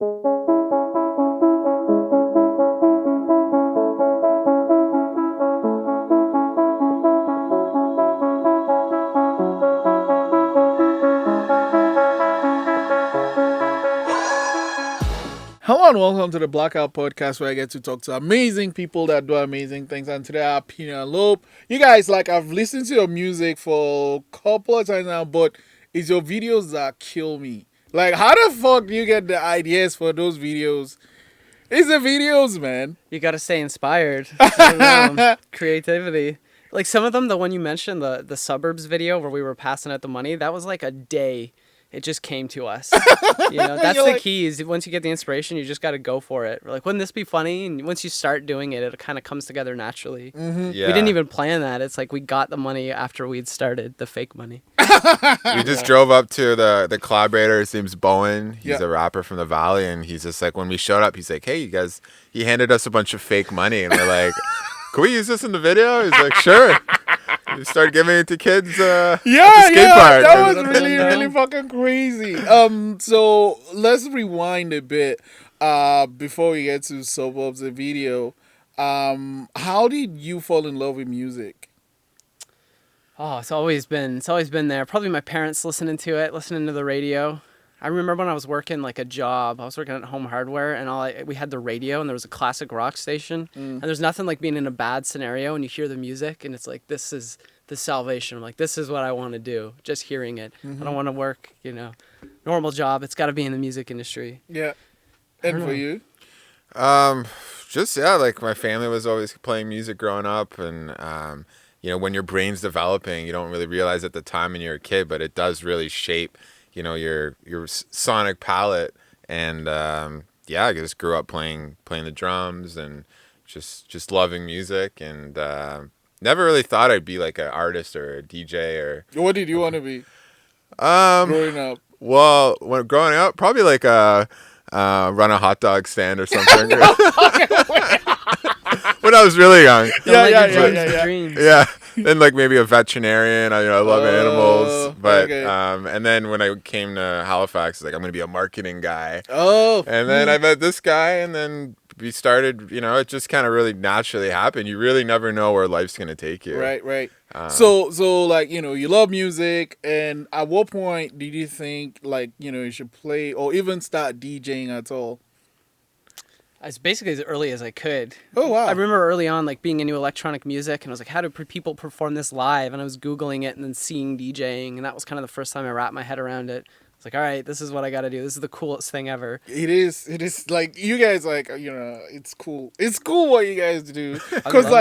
Hello and welcome to the Blackout podcast, where I get to talk to amazing people that do amazing things. And today I have PINEO LOEB. You guys, I've listened to your music for a couple of times now, but it's your videos that kill me. How the fuck do you get the ideas for those videos? It's the videos, man. You gotta stay inspired. I don't know. Creativity. Some of them, the one you mentioned, the suburbs video where we were passing out the money, that was like a day. It just came to us. That's the key. Is once you get the inspiration, you just got to go for it. We're like, wouldn't this be funny? And once you start doing it, it kind of comes together naturally. Mm-hmm. Yeah. We didn't even plan that. It's like we got the money after we'd started, the fake money. We just drove up to the collaborator. His name's Bowen. He's a rapper from the Valley. And he's just like, when we showed up, he's like, hey, you guys, he handed us a bunch of fake money. And we're like, can we use this in the video? He's like, sure. You start giving it to kids at the skate park. That was really fucking crazy. So let's rewind a bit before we get to Suburbs, the video. How did you fall in love with music? Oh, it's always been there. Probably my parents listening to the radio. I remember when I was working a job, I was working at Home Hardware, and we had the radio, and there was a classic rock station, and there's nothing like being in a bad scenario and you hear the music, and it's like, this is the salvation. I'm like, this is what I want to do, just hearing it. I don't want to work, normal job. It's got to be in the music industry. Yeah. And for you? My family was always playing music growing up, and when your brain's developing, you don't really realize at the time when you're a kid, but it does really shape your sonic palette. And I just grew up playing the drums and just loving music, and never really thought I'd be like an artist or a DJ or. What did you want to be? Growing up. Well, when growing up, probably run a hot dog stand or something. When I was really young. Yeah. Then maybe a veterinarian. I love animals, but okay. And then when I came to Halifax, I'm gonna be a marketing guy. Oh. And then I met this guy, and then we started. It just kind of really naturally happened. You really never know where life's gonna take you. Right. So you love music, and at what point did you think you should play or even start DJing at all? As basically as early as I could. Oh, wow. I remember early on, being into electronic music, and I was like, how do people perform this live? And I was Googling it and then seeing DJing, and that was kind of the first time I wrapped my head around it. I was like, all right, this is what I got to do. This is the coolest thing ever. It is you guys, it's cool. It's cool what you guys do. Because,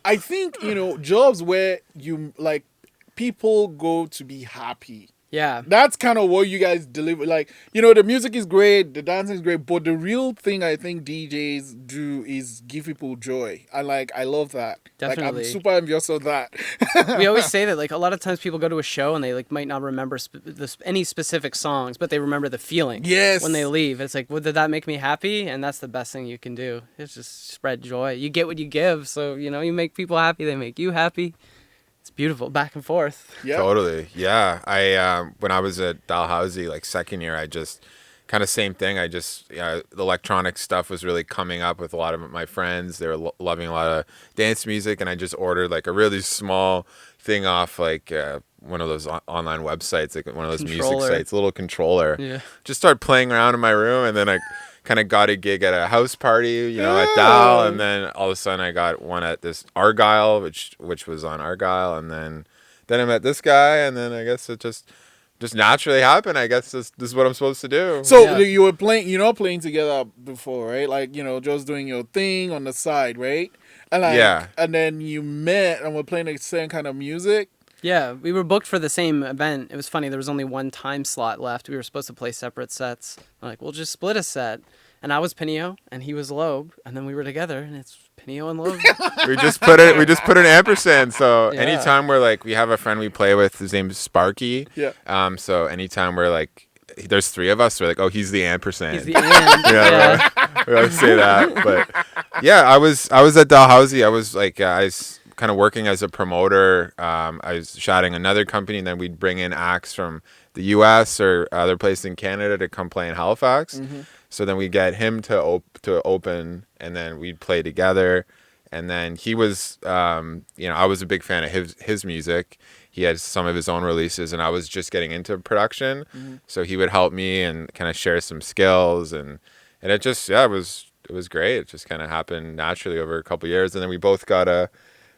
I think, jobs where you, people go to be happy. Yeah. That's kind of what you guys deliver. The music is great, the dancing is great, but the real thing I think DJs do is give people joy. I love that. Definitely. I'm super envious of that. We always say that, a lot of times people go to a show and they, might not remember any specific songs, but they remember the feeling. Yes. When they leave. It's like, well, did that make me happy? And that's the best thing you can do. It's just spread joy. You get what you give. So, you make people happy, they make you happy. It's beautiful, back and forth. Yeah. Totally. Yeah. I when I was at Dalhousie, second year, I just kind of same thing. The electronic stuff was really coming up with a lot of my friends. They were loving a lot of dance music, and I just ordered a really small thing off one of those online websites, one of those music sites, a little controller. Yeah. Just started playing around in my room, and then I kind of got a gig at a house party, at Dal, and then all of a sudden I got one at this Argyle, which was on Argyle, and then I met this guy, and then I guess it just naturally happened. I guess this is what I'm supposed to do. So you were playing together before, right? Just doing your thing on the side, right? And and then you met and were playing the same kind of music. Yeah, we were booked for the same event. It was funny, there was only one time slot left. We were supposed to play separate sets. I'm like, we'll just split a set. And I was PINEO, and he was LOEB, and then we were together, and it's PINEO and LOEB. We just put an ampersand. So anytime we're we have a friend we play with, his name is Sparky. Yeah. So anytime we're there's three of us, we're like, oh, he's the ampersand. He's the and. We always say that. But yeah, I was at Dalhousie. I was I was kind of working as a promoter. I was shouting another company, and then we'd bring in acts from the U.S. or other places in Canada to come play in Halifax. So then we get him to open, and then we'd play together. And then he was, I was a big fan of his music. He had some of his own releases, and I was just getting into production. Mm-hmm. So he would help me and kind of share some skills, and it just, it was great. It just kind of happened naturally over a couple of years, and then we both got a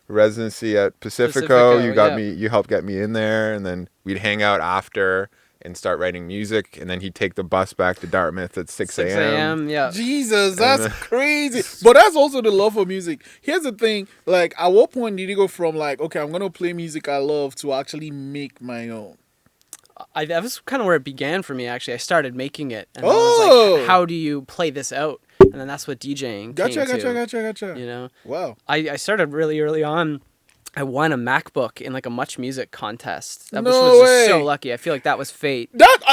residency at Pacifico. You helped get me in there, and then we'd hang out after and start writing music, and then he'd take the bus back to Dartmouth at 6 a.m. Yeah. Jesus, that's crazy. But that's also the love for music. Here's the thing, like, at what point did you go from like, okay, I'm gonna play music I love to actually make my own? That was kind of where it began for me, actually. I started making it, and I was like, how do you play this out? And then that's what DJing Gotcha. You know? Wow. I started really early on. I won a MacBook in like a Much Music contest. Which No was way. just so lucky. I feel like that was fate. That's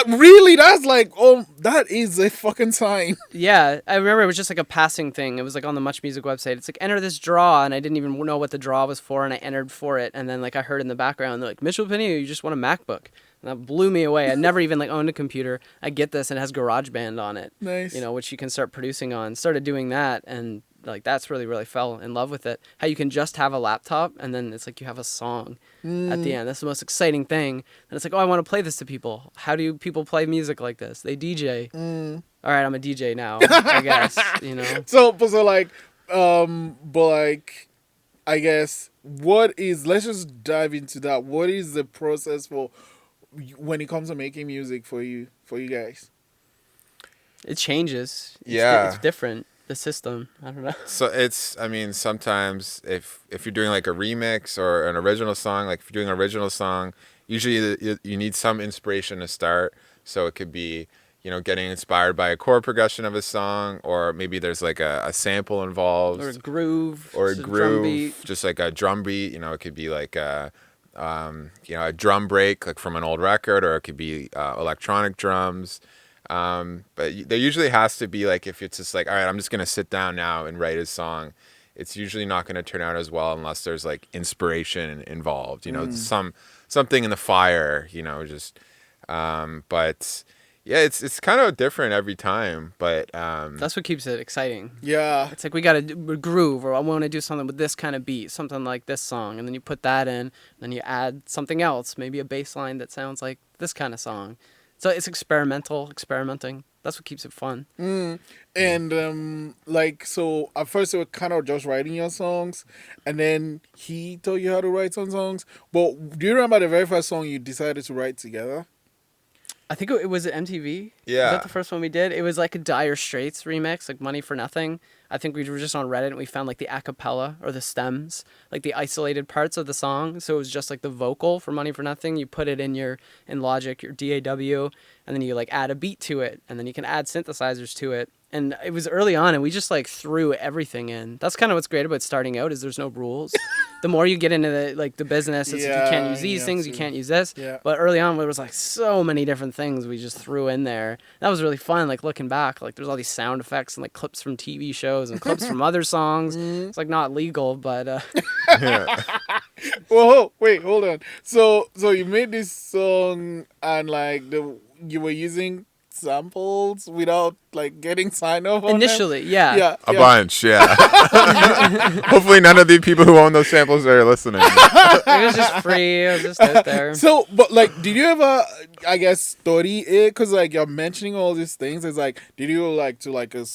like, that is a fucking sign. Yeah, I remember it was just like a passing thing. It was like on the Much Music website. It's like, enter this draw, and I didn't even know what the draw was for, and I entered for it, and then like I heard in the background, they're like, Mitchell PINEO, you just won a MacBook. And that blew me away. I never even like owned a computer. I get this, and it has GarageBand on it. Nice. You know, which you can start producing on. Started doing that, and like that's really fell in love with it. How you can just have a laptop, and then it's like you have a song at the end. That's the most exciting thing. And it's like, oh, I want to play this to people. How do people play music like this? They DJ. All right, I'm a DJ now, I guess. You know. So like, but like, I guess let's just dive into that. What is the process for when it comes to making music for you guys? It changes. It's different. The system, I don't know. So sometimes if you're doing like a remix or an original song, like if you're doing an original song, usually you need some inspiration to start. So it could be, getting inspired by a chord progression of a song, or maybe there's like a sample involved, or a groove, drum beat. Just like a drum beat. It could be like a drum break, like from an old record, or it could be electronic drums. But there usually has to be, like, if it's just like, all right, I'm just gonna sit down now and write a song, it's usually not going to turn out as well unless there's like inspiration involved, something in the fire, but yeah, it's kind of different every time, but that's what keeps it exciting. Yeah, it's like we got to groove, or I want to do something with this kind of beat, something like this song, and then you put that in, and then you add something else, maybe a bass line that sounds like this kind of song. So it's experimenting. That's what keeps it fun. And so at first you were kind of just writing your songs, and then he taught you how to write some songs. But do you remember the very first song you decided to write together? I think it was at MTV. Yeah. Was that the first one we did? It was like a Dire Straits remix, like Money for Nothing. I think we were just on Reddit and we found like the a cappella or the stems, like the isolated parts of the song. So it was just like the vocal for Money for Nothing. You put it in Logic, your DAW, and then you like add a beat to it, and then you can add synthesizers to it. And it was early on, and we just like threw everything in. That's kind of what's great about starting out, is there's no rules. The more you get into the business, it's like you can't use these things, you can't use this. Yeah. But early on, there was like so many different things we just threw in there. That was really fun. Like looking back, like there's all these sound effects and like clips from TV shows and clips from other songs. It's like not legal, but. Well, wait, hold on. So you made this song, and like you were using samples without like getting sign off on initially them? Yeah a bunch, yeah. Hopefully none of the people who own those samples are listening. It was just free. It was just out there. So but like, did you ever, I guess, study it? Because like you're mentioning all these things, it's like, did you like to like a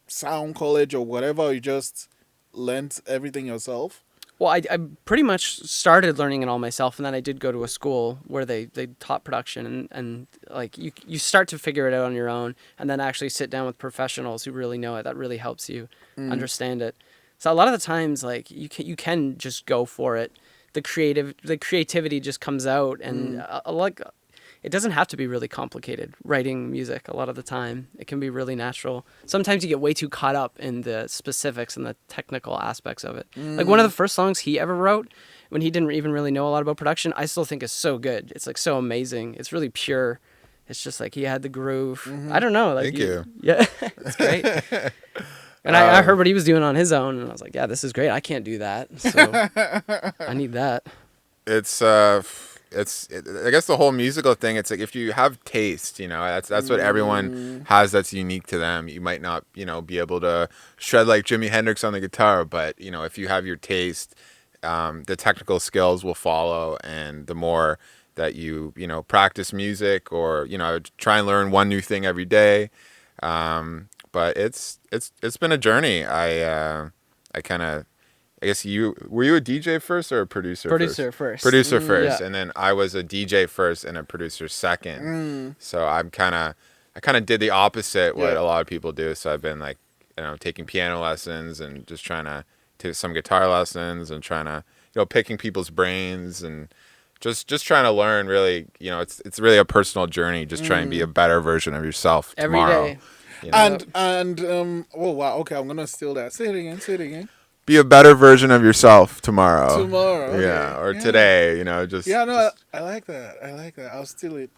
sound college or whatever, or you just learned everything yourself? Well, I pretty much started learning it all myself, and then I did go to a school where they taught production, and like you start to figure it out on your own, and then actually sit down with professionals who really know it. That really helps you understand it. So a lot of the times, like you can just go for it. The creativity just comes out, and it doesn't have to be really complicated, writing music. A lot of the time, it can be really natural. Sometimes you get way too caught up in the specifics and the technical aspects of it. Like one of the first songs he ever wrote, when he didn't even really know a lot about production, I still think is so good. It's like so amazing. It's really pure. It's just like he had the groove. I don't know. Like Thank you. Yeah, it's great. And I heard what he was doing on his own, and I was like, yeah, this is great. I can't do that, so I need that. It's I guess the whole musical thing, it's like if you have taste, that's what everyone has that's unique to them. You might not, be able to shred like Jimi Hendrix on the guitar, but, if you have your taste, the technical skills will follow. And the more that you practice music or, try and learn one new thing every day. But it's been a journey. I guess were you a DJ first or a producer? Producer first. Producer first, yeah. and then I was a DJ first and a producer second. So I kind of did the opposite what a lot of people do. So I've been like, taking piano lessons and just trying to take some guitar lessons and trying to, picking people's brains and just trying to learn. Really, it's really a personal journey. Just trying to be a better version of yourself every tomorrow. day. And oh wow, okay, I'm gonna steal that. Say it again. Be a better version of yourself tomorrow. Okay. Yeah, or today, just... Yeah, no, I like that. I'll steal it.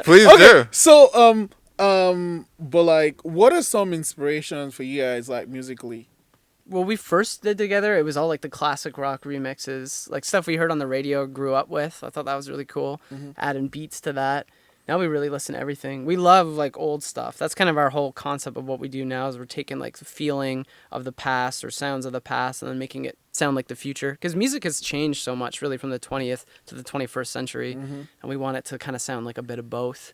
Please do. So, but like, what are some inspirations for you guys, like, musically? Well, we first did together, it was all like the classic rock remixes, like stuff we heard on the radio, grew up with. I thought that was really cool. Adding beats to that. Now we really listen to everything. We love like old stuff. That's kind of our whole concept of what we do now is we're taking like the feeling of the past or sounds of the past and then making it sound like the future. Because music has changed so much really from the 20th to the 21st century. And we want it to kind of sound like a bit of both.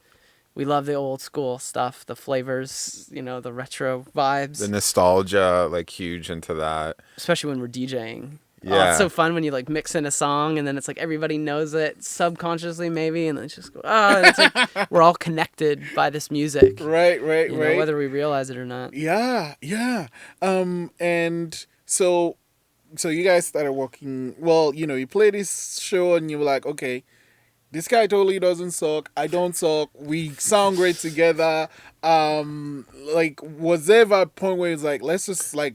We love the old school stuff, the flavors, the retro vibes. The nostalgia, like huge into that. Especially when we're DJing. Yeah. Oh, it's so fun when you like mix in a song and then it's like everybody knows it subconsciously maybe and then it's just go, and it's like we're all connected by this music. Right. Whether we realize it or not. Yeah. And so you guys started working, well, you play this show and you were like, okay, this guy totally doesn't suck. I don't suck. We sound great together. Like, was there ever a point where it's like, let's just like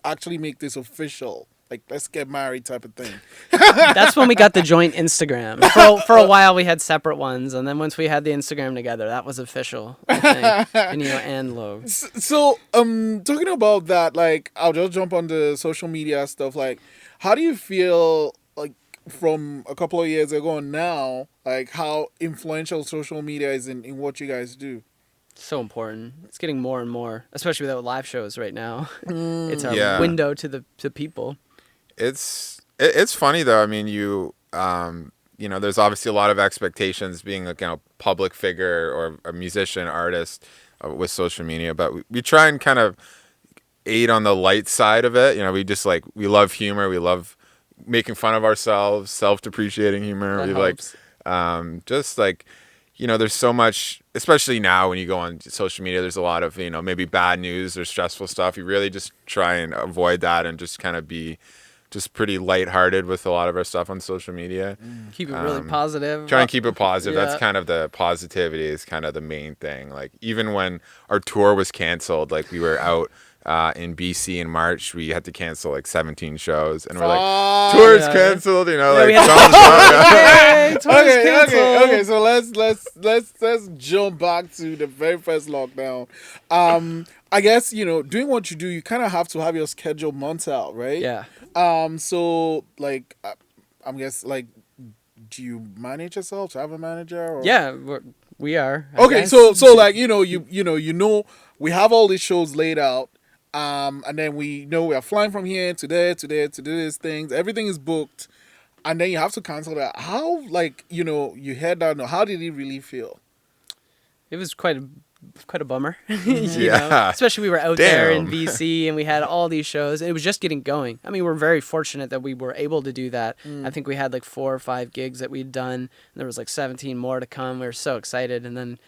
actually make this official? Like, let's get married type of thing. That's when we got the joint Instagram. For a while, we had separate ones. And then once we had the Instagram together, that was official, I think. PINEO and Loeb. So, talking about that, like, I'll just jump on the social media stuff. Like, how do you feel, like, from a couple of years ago and now, like, how influential social media is in what you guys do? So important. It's getting more and more, especially with live shows right now. It's our window to people. It's funny though. I mean, there's obviously a lot of expectations being a public figure or a musician, artist with social media, but we try and kind of aid on the light side of it. We love humor. We love making fun of ourselves, self-depreciating humor. That we helps. There's so much, especially now when you go on social media, there's a lot of, maybe bad news or stressful stuff. You really just try and avoid that and just kind of be just pretty lighthearted with a lot of our stuff on social media. Keep it really positive. Try and keep it positive. Yeah. That's kind of the positivity is kind of the main thing. Like even when our tour was canceled, like we were out in BC in March, we had to cancel like 17 shows, and we're like, tour's canceled, Okay. So let's jump back to the very first lockdown. I guess doing what you do, you kind of have to have your schedule months out, right? Yeah. So like, I'm guess like, do you manage yourself? Do you have a manager? Or? Yeah, we are. Okay, so like we have all these shows laid out. And then we know we are flying from here to there to do these things. Everything is booked, and then you have to cancel that. How, like, you heard that? How did it really feel? It was quite a bummer. Yeah. Especially we were out there in BC and we had all these shows. It was just getting going. I mean, we're very fortunate that we were able to do that. I think we had like 4 or 5 gigs that we'd done. And there was like 17 more to come. We were so excited. And then,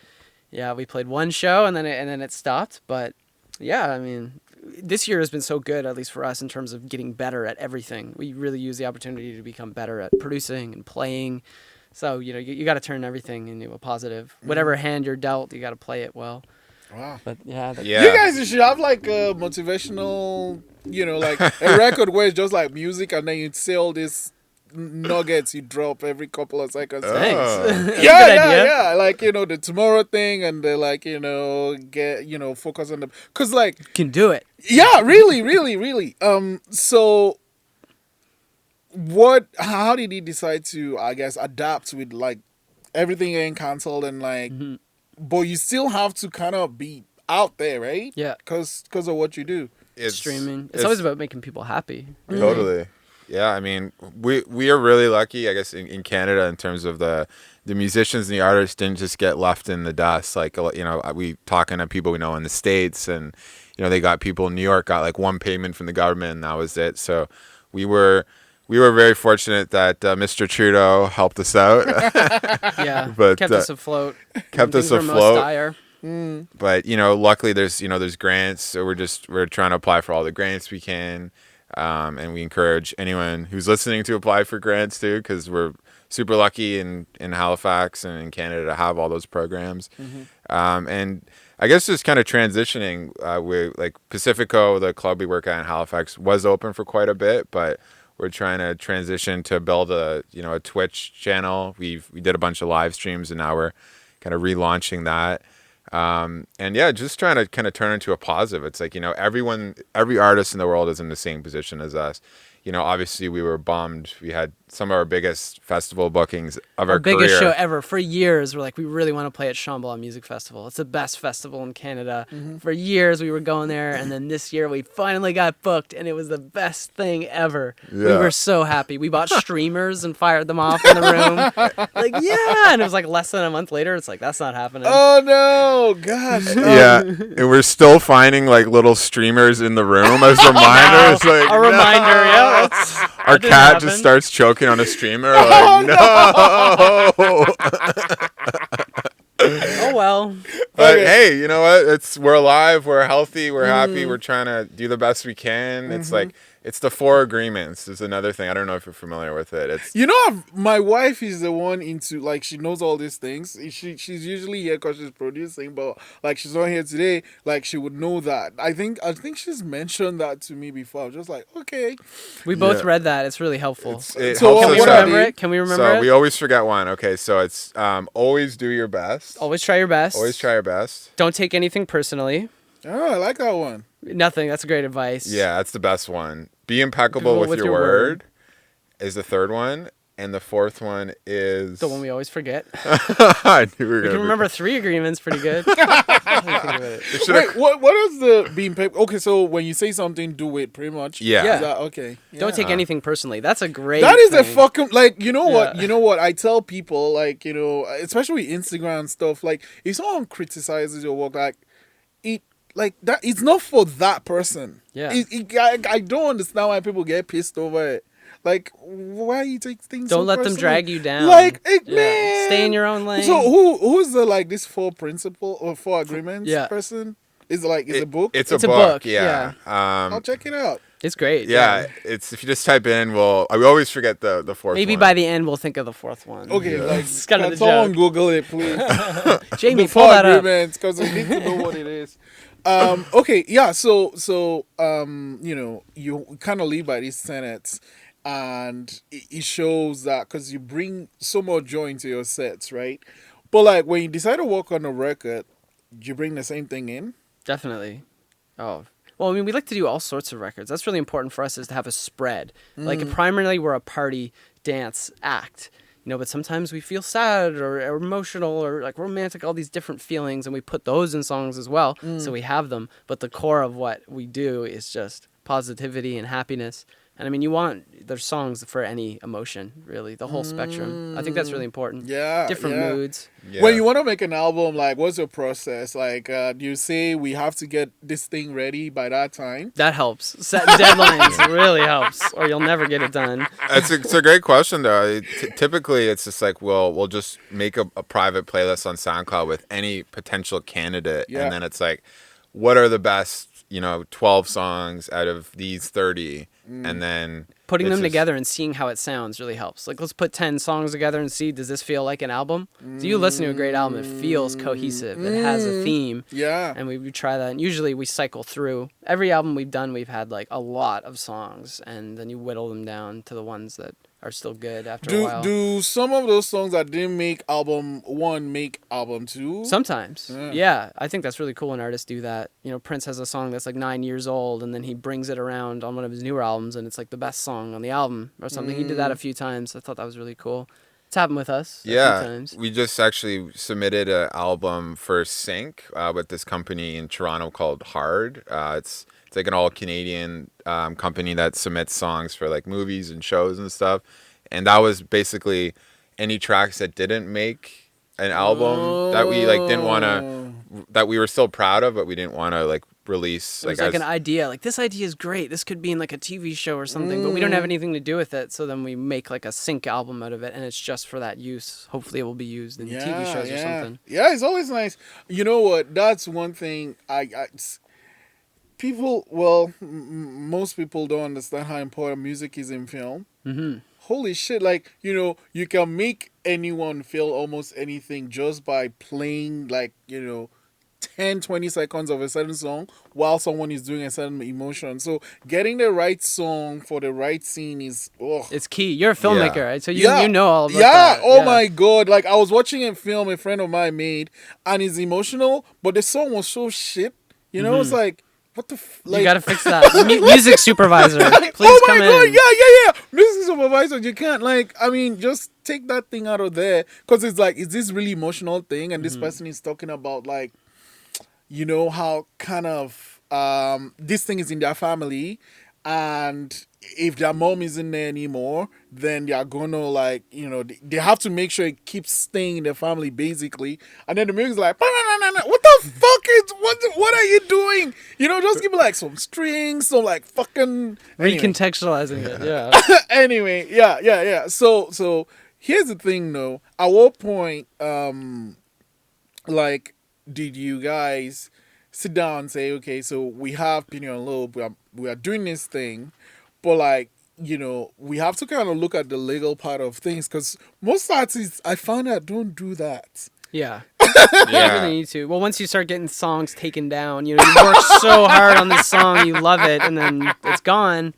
we played one show and then it stopped. But yeah, I mean, this year has been so good, at least for us, in terms of getting better at everything. We really use the opportunity to become better at producing and playing. So, you got to turn everything into a positive. Whatever hand you're dealt, you got to play it well. Wow. But You guys should have like a motivational, like a record where it's just like music and then you say all these nuggets you drop every couple of seconds. Thanks. Yeah. Like, the tomorrow thing and the like, get, focus on the, cause like. You can do it. Yeah, really. So how did he decide to, I guess, adapt with like everything getting cancelled and like, but you still have to kind of be out there, right? Yeah. Because of what you do. Streaming. It's always about making people happy. Really. Totally. Yeah, I mean, we are really lucky, I guess, in Canada in terms of the musicians and the artists didn't just get left in the dust. Like, you know, we talking to people we know in the States, and, you know, they got people in New York got like one payment from the government, and that was it. So we were very fortunate that Mr. Trudeau helped us out. Yeah, but kept us afloat. Kept us Things were most afloat. dire. But, you know, luckily there's grants, so we're trying to apply for all the grants we can. And we encourage anyone who's listening to apply for grants too, because we're super lucky in Halifax and in Canada to have all those programs. And I guess just kind of transitioning, we like Pacifico, the club we work at in Halifax, was open for quite a bit, but we're trying to transition to build a Twitch channel. We did a bunch of live streams, and now we're kind of relaunching that. And yeah, just trying to kind of turn into a positive. It's like, you know, every artist in the world is in the same position as us. You know, obviously we were bummed. We had some of our biggest festival bookings of our career. Biggest show ever. For years, we're like, we really want to play at Shambhala Music Festival. It's the best festival in Canada. For years, we were going there, and then this year, we finally got booked, and it was the best thing ever. Yeah. We were so happy. We bought streamers and fired them off in the room. Like, yeah! And it was like less than a month later, it's like, that's not happening. Oh no, gosh. Yeah, and we're still finding like little streamers in the room as reminders. Like, A reminder, yeah. Our cat just starts choking on a streamer. Like, no. Oh well. But Okay. hey, you know what? We're alive. We're healthy. We're happy. We're trying to do the best we can. It's like it's the 4 agreements. Is another thing. I don't know if you're familiar with it. It's You know, my wife is the one into, like, she knows all these things. She's usually here because she's producing, but like she's not here today. Like, she would know that. I think she's mentioned that to me before. I was just like, okay. We both Yeah. read that. It's really helpful. it So helps Can we us what out. remember it? Can we remember So it? we always forget one. Okay, so it's always do your best. Always try your best. Always try your best. Don't take anything personally. Oh, I like that one. Nothing. That's great advice. Yeah, that's the best one. Be impeccable with your word is the third one. And the fourth one is The one we always forget. I knew we were We gonna can be- remember 3 agreements pretty good. It should've- Wait, what is the being paid? Okay, so when you say something, do it, pretty much. Yeah. Is that, okay. Don't Yeah. take anything personally. That's a great That is a thing. fucking, like, you know what? Yeah. You know what? I tell people, like, you know, especially Instagram stuff, like, if someone criticizes your work, like that, it's not for that person. Yeah. I don't understand why people get pissed over it. Like, why you take things so Don't let them personally? drag you down. Like, Yeah. man. Stay in your own lane. So who's the, like, this 4 principle or 4 agreements Yeah. person? Is it like, is it a book? It's It's a a book. book, Yeah. I'll check it out. It's great. Yeah. It's if you just type in, we always forget the fourth Maybe one. by the end we'll think of the 4th one. Okay, like, It's kind of can the someone joke. Google it, please? Jamie, The pull 4 that up. agreements, because we need to know what it is. Okay, yeah. So you know, you kind of live by these tenets, and it shows that because you bring so much joy into your sets, right? But like when you decide to work on a record, you bring the same thing in. Definitely. Oh. Well, I mean, we like to do all sorts of records. That's really important for us, is to have a spread. Like, primarily, we're a party dance act. You know, but sometimes we feel sad or emotional or like romantic, all these different feelings, and we put those in songs as well. So we have them. But the core of what we do is just positivity and happiness. And I mean, there's songs for any emotion, really, the whole spectrum. I think that's really important. Yeah, Different yeah. moods. Yeah. When you want to make an album, like, what's your process? Like, do you say we have to get this thing ready by that time? That helps. Setting deadlines really helps, or you'll never get it done. It's a great question though. Typically, it's just like we'll just make a private playlist on SoundCloud with any potential candidate, Yeah. and then it's like, what are the best 12 songs out of these 30, and then Putting it's them just- together and seeing how it sounds really helps. Like, let's put 10 songs together and see, does this feel like an album? So you listen to a great album, it feels cohesive, it has a theme, Yeah. and we try that. And usually we cycle through. Every album we've done, we've had like a lot of songs, and then you whittle them down to the ones that are still good after a while. Do some of those songs that didn't make album 1 make album 2? Sometimes. Yeah. I think that's really cool when artists do that. You know, Prince has a song that's like 9 years old, and then he brings it around on one of his newer albums, and it's like the best song on the album or something. He did that a few times. I thought that was really cool. It's happened with us a few times. We just actually submitted an album for Sync with this company in Toronto called Hard. It's like an all Canadian company that submits songs for like movies and shows and stuff. And that was basically any tracks that didn't make an album that we like didn't want to, that we were still proud of, but we didn't want to like release. It was like an idea, like this idea is great. This could be in like a TV show or something, but we don't have anything to do with it. So then we make like a sync album out of it, and it's just for that use. Hopefully, it will be used in TV shows or something. Yeah, it's always nice. You know what? That's one thing people. Well, most people don't understand how important music is in film. Mm-hmm. Holy shit! Like, you know, you can make anyone feel almost anything just by playing, like, you know, 10-20 seconds of a certain song while someone is doing a certain emotion. So getting the right song for the right scene is it's key. You're a filmmaker, right? So you know all about that. Oh my god. Like, I was watching a film a friend of mine made, and it's emotional, but the song was so shit. You know, it's like, what the like, you gotta fix that. Music supervisor, please come in. God, yeah. Music supervisor, you can't, like, I mean, just take that thing out of there, because it's like, is this really emotional thing? And this person is talking about, like, you know, how kind of this thing is in their family, and if their mom isn't there anymore, then they're gonna, like, you know, they have to make sure it keeps staying in the family, basically. And then the music's like, what the fuck is, what are you doing? You know, just give me like some strings, some like fucking recontextualizing it. Yeah. Anyway, yeah. So here's the thing, though. At what point, like, did you guys sit down and say, okay, so we have PINEO LOEB, we are doing this thing, but, like, you know, we have to kind of look at the legal part of things, because most artists, I found out, don't do that. Yeah. You really need to. Well, once you start getting songs taken down, you know, you work so hard on this song, you love it, and then it's gone.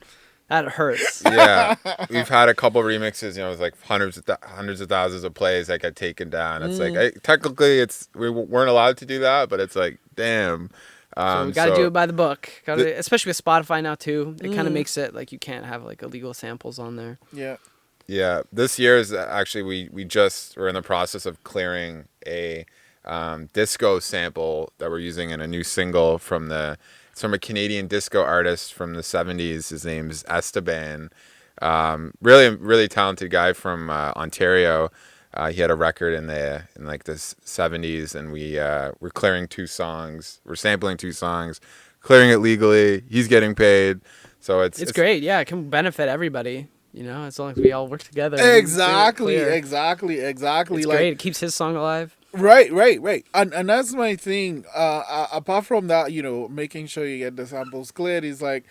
That hurts. Yeah, we've had a couple remixes, you know, with like hundreds of thousands of plays that get taken down. It's like, technically, we weren't allowed to do that, but it's like, damn. So we got to do it by the book. Especially with Spotify now too. It kind of makes it like you can't have like illegal samples on there. Yeah. Yeah. This year is actually we're in the process of clearing a disco sample that we're using in a new single from a Canadian disco artist from the 70s. His name's Esteban. Really talented guy from Ontario. He had a record in the 70s, and we're clearing 2 songs. We're sampling 2 songs, clearing it legally. He's getting paid, so it's great. Yeah, it can benefit everybody. You know, as long as we all work together. Exactly. It's Like, great. It keeps his song alive. Right. And that's my thing. Apart from that, you know, making sure you get the samples cleared is like,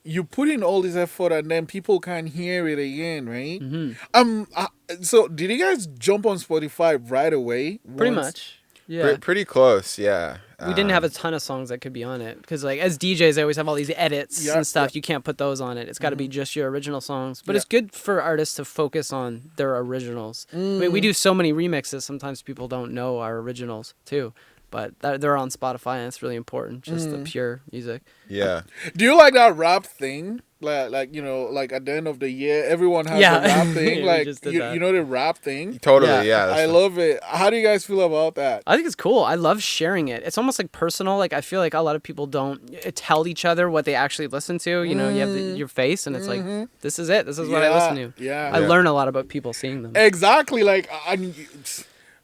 you put in all this effort and then people can't hear it again, right? Mm-hmm. So did you guys jump on Spotify right away? Pretty much. Yeah. Pretty close, yeah. We didn't have a ton of songs that could be on it because, like, as DJs, I always have all these edits and stuff. You can't put those on it. It's got to be just your original songs. But it's good for artists to focus on their originals. I mean, we do so many remixes. Sometimes people don't know our originals too, but they're on Spotify, and it's really important. Just the pure music. Yeah. Do you like that rap thing? Like, you know, like at the end of the year, everyone has a rap thing. Like, you know the rap thing? Totally, yeah. I love it. How do you guys feel about that? I think it's cool. I love sharing it. It's almost like personal. Like, I feel like a lot of people don't tell each other what they actually listen to. You know, you have your face, and it's like, this is it. This is what I listen to. Yeah. I learn a lot about people seeing them. Exactly. Like,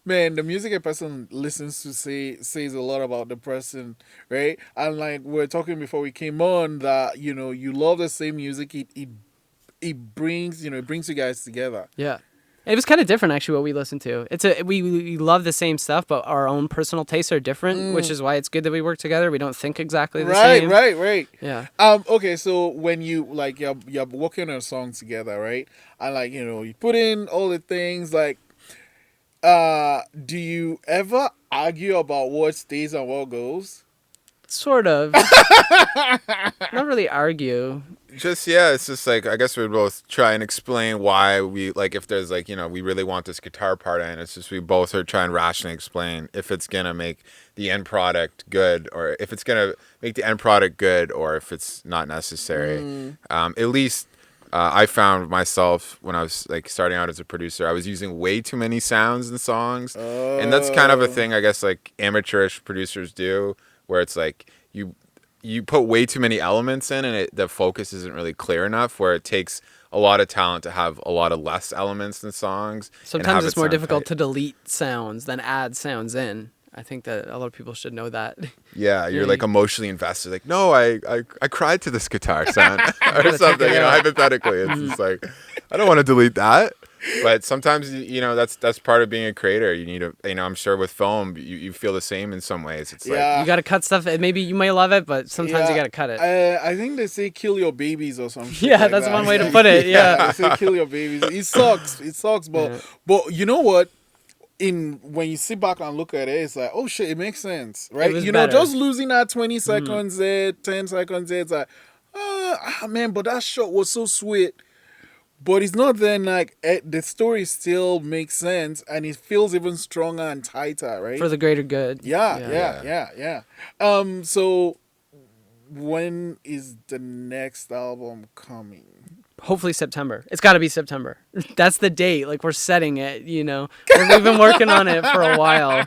man, the music a person listens to says a lot about the person, right? And like we were talking before we came on that, you know, you love the same music. It brings, you know, it brings you guys together. Yeah. It was kind of different, actually, what we listened to. We love the same stuff, but our own personal tastes are different, which is why it's good that we work together. We don't think exactly the same. Right. Yeah. Okay, so when you, like, you're working on a song together, right? And, like, you know, you put in all the things, like, do you ever argue about what stays and what goes? Sort of. Not really argue. it's just like, I guess we'd both try and explain why we, like, if there's like, we really want this guitar part in, it's just we both are trying to rationally explain if it's gonna make the end product good, or if it's gonna make the end product good, or if it's not necessary. At least I found myself when I was like starting out as a producer, I was using way too many sounds in songs, and that's kind of a thing I guess like amateurish producers do, where it's like you put way too many elements in, and the focus isn't really clear enough, where it takes a lot of talent to have a lot of less elements in songs. Sometimes it's more difficult to delete sounds than add sounds in. I think that a lot of people should know that. Yeah, you're like emotionally invested. Like, no, I cried to this guitar sound or something. Hypothetically, it's just like, I don't want to delete that. But sometimes, that's part of being a creator. You need to, I'm sure with film, you feel the same in some ways. It's like, you got to cut stuff. Maybe you might love it, but sometimes you got to cut it. I think they say kill your babies or something. Yeah, that's one way to put it. Yeah. They say kill your babies. It sucks. But you know what? When you sit back and look at it, it's like, oh shit, it makes sense, right? Just losing that 20 seconds there, 10 seconds there, it's like, man, but that shot was so sweet. But it's not then like the story still makes sense, and it feels even stronger and tighter, right? For the greater good. Yeah. So when is the next album coming? Hopefully September. It's got to be September. That's the date. Like, we're setting it, We've been working on it for a while,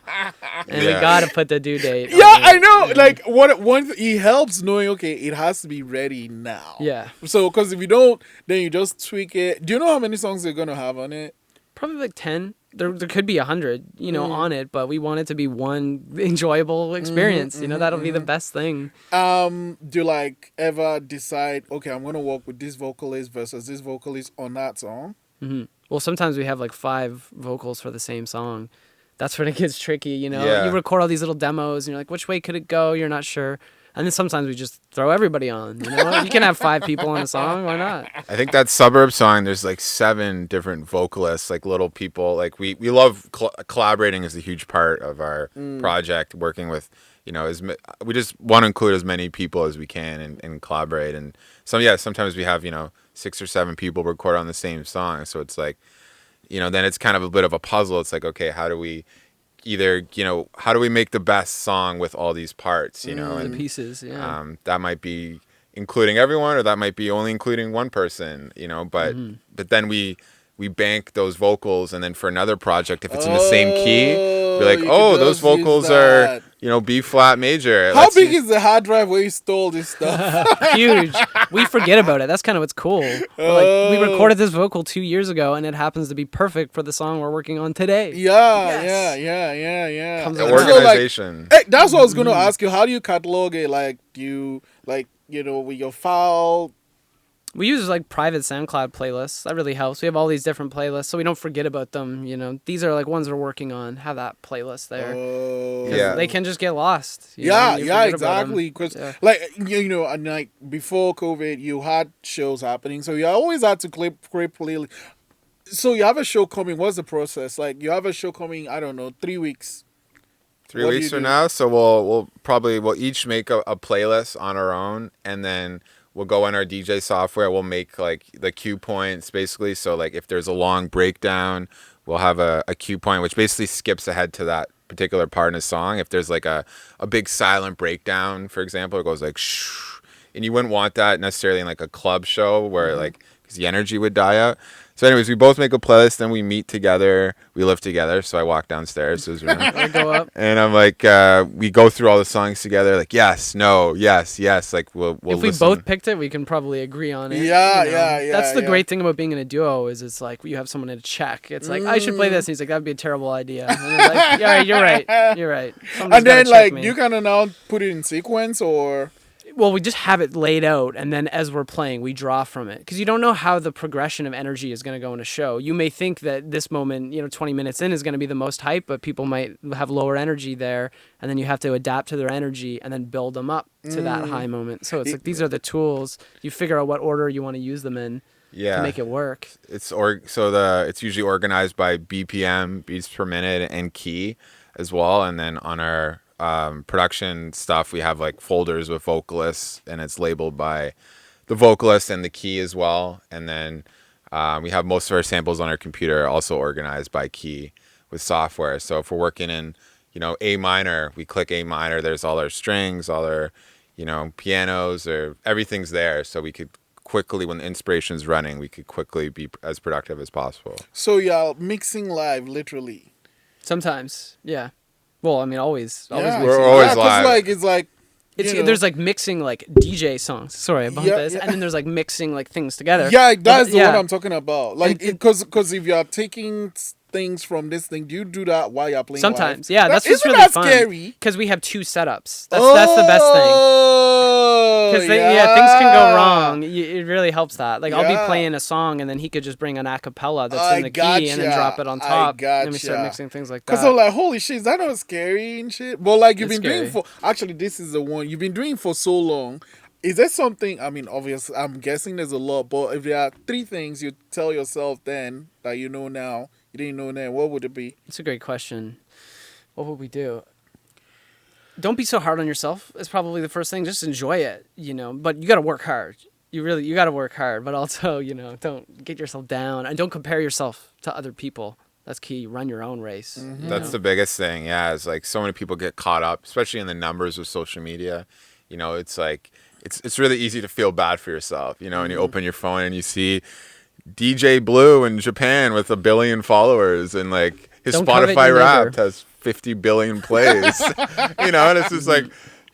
and we got to put the due date. Yeah, I know. Like, it helps knowing, okay, it has to be ready now. Yeah. So, because if you don't, then you just tweak it. Do you know how many songs they're going to have on it? Probably like 10. There could be 100, on it, but we want it to be one enjoyable experience. That'll be the best thing. Do you like ever decide, okay, I'm going to work with this vocalist versus this vocalist on that song? Mm-hmm. Well, sometimes we have like 5 vocals for the same song. That's when it gets tricky, Yeah. You record all these little demos, and you're like, which way could it go? You're not sure. And then sometimes we just throw everybody on. You can have 5 people on a song. Why not? I think that Suburb song, there's like 7 different vocalists, like little people. Like we love collaborating is a huge part of our project. Working with, we just want to include as many people as we can and collaborate. And sometimes we have 6 or 7 people record on the same song. So it's like, then it's kind of a bit of a puzzle. It's like, okay, how do we make the best song with all these parts, and the pieces, yeah. That might be including everyone, or that might be only including one person, but then we bank those vocals, and then for another project, if it's in the same key, we're like, those vocals are, B flat major. How big is the hard drive where you stole this stuff? Huge. We forget about it. That's kind of what's cool. We recorded this vocal 2 years ago, and it happens to be perfect for the song we're working on today. Yeah. The organization. That's what I was going to ask you. How do you catalog it? Like, do you, with your file? We use like private SoundCloud playlists. That really helps. We have all these different playlists, so we don't forget about them. These are like ones we're working on. Have that playlist there. They can just get lost. Exactly. Because and like before COVID, you had shows happening, so you always had to create playlist. So you have a show coming. What's the process? Like, you have a show coming, I don't know, 3 weeks. 3 weeks from now. So we'll each make a playlist on our own, and then we'll go in our DJ software. We'll make like the cue points basically. So like if there's a long breakdown, we'll have a cue point, which basically skips ahead to that particular part in a song. If there's like a big silent breakdown, for example, it goes like shh, and you wouldn't want that necessarily in like a club show where like, because the energy would die out. So anyways, we both make a playlist, then we meet together. We live together, so I walk downstairs to his room. I go up. And I'm like, we go through all the songs together, like, yes, no, yes. Like, we'll if we listen. Both picked it, we can probably agree on it. Yeah. That's the great thing about being in a duo is it's like you have someone to check. It's like, I should play this. And he's like, that'd be a terrible idea. And you're like, yeah, you're right. Somebody's and then, like, you kind of now put it in sequence, or... Well, we just have it laid out, and then as we're playing, we draw from it. Because you don't know how the progression of energy is going to go in a show. You may think that this moment, 20 minutes in is going to be the most hype, but people might have lower energy there, and then you have to adapt to their energy and then build them up to that high moment. So it's like these are the tools. You figure out what order you want to use them in to make it work. It's usually organized by BPM, beats per minute, and key as well, and then on our production stuff, we have like folders with vocalists, and it's labeled by the vocalist and the key as well. And then we have most of our samples on our computer also organized by key with software. So if we're working in, A minor, we click A minor. There's all our strings, all our, pianos, or everything's there. So we could quickly, when the inspiration's running, we could quickly be as productive as possible. So you're mixing live, literally. Sometimes, yeah. Well, I mean, always. Yeah. Mixing. We're always live. There's like mixing like DJ songs. Sorry about this. And then there's like mixing like things together. Yeah, that's the one I'm talking about. Like, because if you're taking things from this thing, do you do that while you're playing sometimes live? yeah, that's what's really fun. Scary? Because we have 2 setups. That's the best thing. Because things can go wrong. It really helps that. Like I'll be playing a song and then he could just bring an acapella that's in the key and then drop it on top. And then we start mixing things like that. Because I'm like, holy shit, is that not scary and shit? But like you've been scary. doing actually this is the one you've been doing for so long. Is there something, I mean, obviously, I'm guessing there's a lot, but if there are 3 things you tell yourself then that you know now, you didn't know then, what would it be? It's a great question. What would we do? Don't be so hard on yourself. It's probably the first thing. Just enjoy it, but you got to work hard. You got to work hard, but also, don't get yourself down and don't compare yourself to other people. That's key. Run your own race. Mm-hmm. That's the biggest thing. Yeah. It's like so many people get caught up, especially in the numbers of social media. It's like, it's really easy to feel bad for yourself, and you open your phone and you see DJ Blue in Japan with 1 billion followers and like his Spotify Wrapped has 50 billion plays, and it's just like,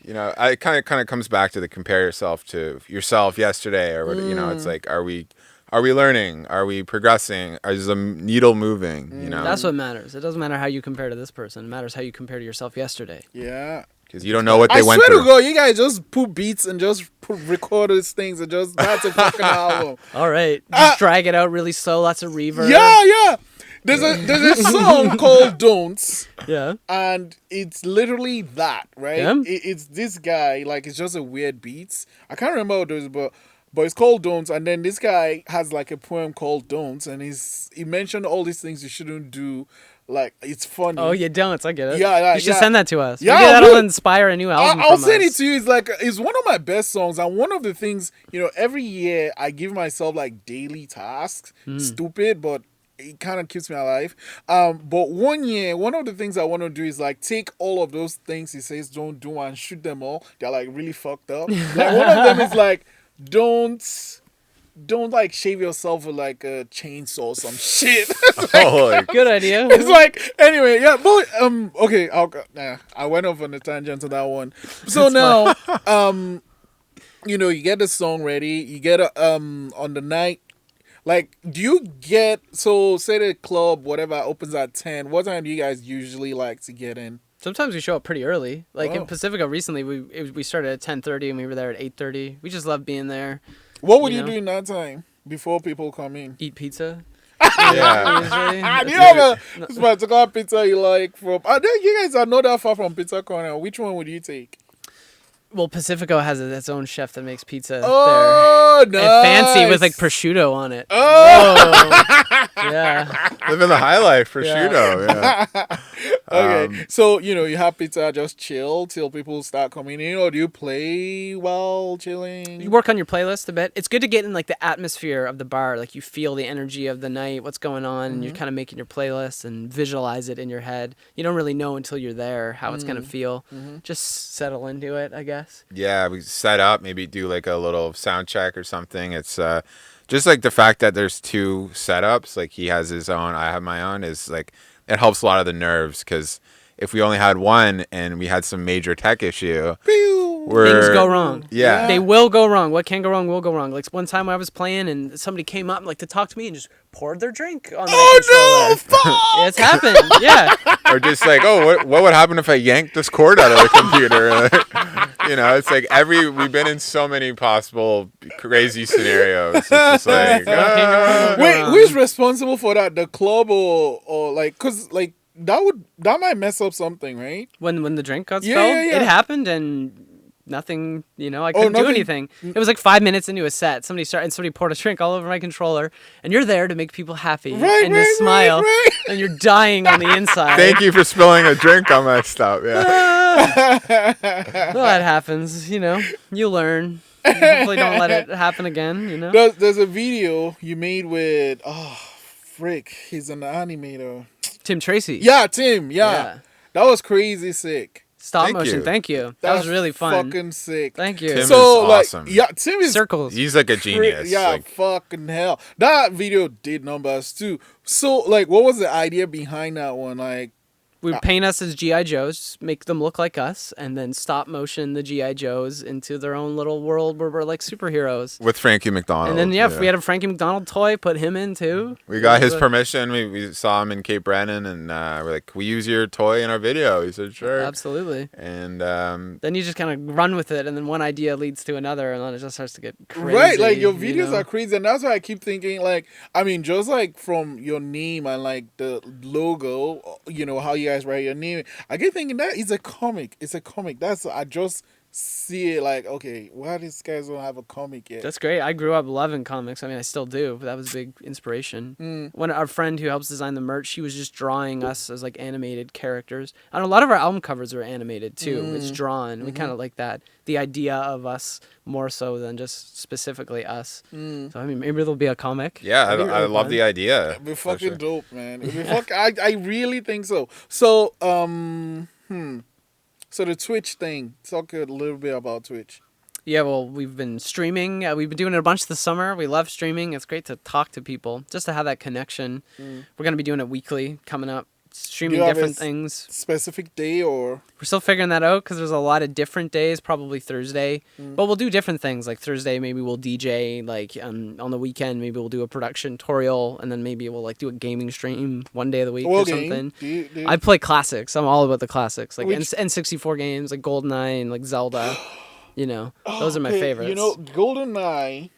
it kind of comes back to the compare yourself to yourself yesterday or what, it's like, are we learning? Are we progressing? Is the needle moving? That's what matters. It doesn't matter how you compare to this person. It matters how you compare to yourself yesterday. Yeah. Because you don't know what they went through. I swear to God, you guys just put beats and just record these things and that's a fucking album. All right. Just drag it out really slow, lots of reverb. Yeah. There's a song called Don'ts. Yeah. And it's literally that, right? Yeah. It's this guy, like it's just a weird beats. I can't remember what it is, but it's called Don'ts. And then this guy has like a poem called Don'ts, and he mentioned all these things you shouldn't do. Like, it's funny. Oh, you don't. I get it. Yeah. You should send that to us. Yeah, maybe that'll inspire a new album. I'll send it to you. It's one of my best songs. And one of the things, every year I give myself like daily tasks. Stupid, but it kind of keeps me alive. But one year, one of the things I want to do is like take all of those things he says don't do and shoot them all. They're like really fucked up. Like one of them is like, don't like shave yourself with like a chainsaw or some shit. Good idea. It's like, anyway, yeah, but okay, I went off on a tangent to that one. So now, you get the song ready, you get on the night. Like, do you get, say the club, whatever, opens at 10, what time do you guys usually like to get in? Sometimes we show up pretty early. Like in Pacifica recently, we started at 10:30 and we were there at 8:30. We just love being there. What would you do in that time before people come in? Eat pizza. Yeah. Do you have a particular pizza you like from? You guys are not that far from Pizza Corner. Which one would you take? Well, Pacifico has its own chef that makes pizza there. Nice. And fancy with like prosciutto on it. Yeah. Living the high life, prosciutto. Yeah. Okay. So, you have pizza, just chill till people start coming in, or do you play while chilling? You work on your playlist a bit. It's good to get in like the atmosphere of the bar. Like you feel the energy of the night, what's going on, and you're kind of making your playlist and visualize it in your head. You don't really know until you're there how it's going to feel. Just settle into it, I guess. Yeah, we set up, maybe do like a little sound check or something. It's just like the fact that there's 2 setups, like he has his own, I have my own, is like, it helps a lot of the nerves, because if we only had one and we had some major tech issue, things go wrong. Yeah. They will go wrong. What can go wrong will go wrong. Like one time I was playing and somebody came up like to talk to me and just poured their drink on the controller. No! It's happened. Yeah. Or just like, what would happen if I yanked this cord out of the computer? It's like we've been in so many possible crazy scenarios. It's just like, Wait, who is responsible for that? The club or like, cause like that might mess up something, right? When the drink got spilled, it happened and nothing, I couldn't do anything. It was like 5 minutes into a set. Somebody poured a drink all over my controller, and you're there to make people happy and to smile, and you're dying on the inside. Thank you for spilling a drink on my stuff. Yeah. Well, that happens, you learn. Hopefully, don't let it happen again. There's a video you made with frick, he's an animator. Tim Tracy. Yeah, Tim. Yeah. That was crazy sick. Stop Thank motion. you. Thank you. That was really fun. Fucking sick. Thank you. Tim So is like, awesome. yeah, Tim is Circles. He's like a genius. Yeah, Like, fucking hell. That video did numbers too. So like, what was the idea behind that one? Like, We would paint us as GI Joes, make them look like us, and then stop motion the GI Joes into their own little world where we're like superheroes. with Frankie McDonald. And then if we had a Frankie McDonald toy, put him in too. We got his permission. We saw him in Cape Breton, and we're like, "Can we use your toy in our video?" He said, "Sure." Absolutely. And Then you just kind of run with it, and then one idea leads to another, and then it just starts to get crazy. right, like your videos you know? are crazy, and that's why I keep thinking, like, I mean, just like from your name and like the logo, how you guys write your name, I get thinking that is a comic. It's a comic. I just see it like, okay, why these guys don't have a comic yet? That's great. I grew up loving comics. I mean, I still do, but that was a big inspiration. When our friend who helps design the merch, she was just drawing us as like animated characters. And a lot of our album covers are animated too. It's drawn. We kind of like that. The idea of us more so than just specifically us. So I mean, maybe there'll be a comic. yeah, That'd be I really love fun. the idea. It'd be for fucking sure. dope, man. It'd be I really think so. So, so the Twitch thing. Talk a little bit about Twitch. Yeah, well, we've been streaming. We've been doing it a bunch this summer. We love streaming. It's great to talk to people, just to have that connection. We're going to be doing it weekly coming up, streaming Do you have different a things. Specific day or? We're still figuring that out because there's a lot of different days, probably Thursday. But we'll do different things. Like Thursday, maybe we'll DJ. Like on the weekend, maybe we'll do a production tutorial. And then maybe we'll like do a gaming stream one day of the week or something. Do you, I play classics. I'm all about the classics. Like Which- N64 games, like GoldenEye and like Zelda. Those are my okay, favorites. GoldenEye.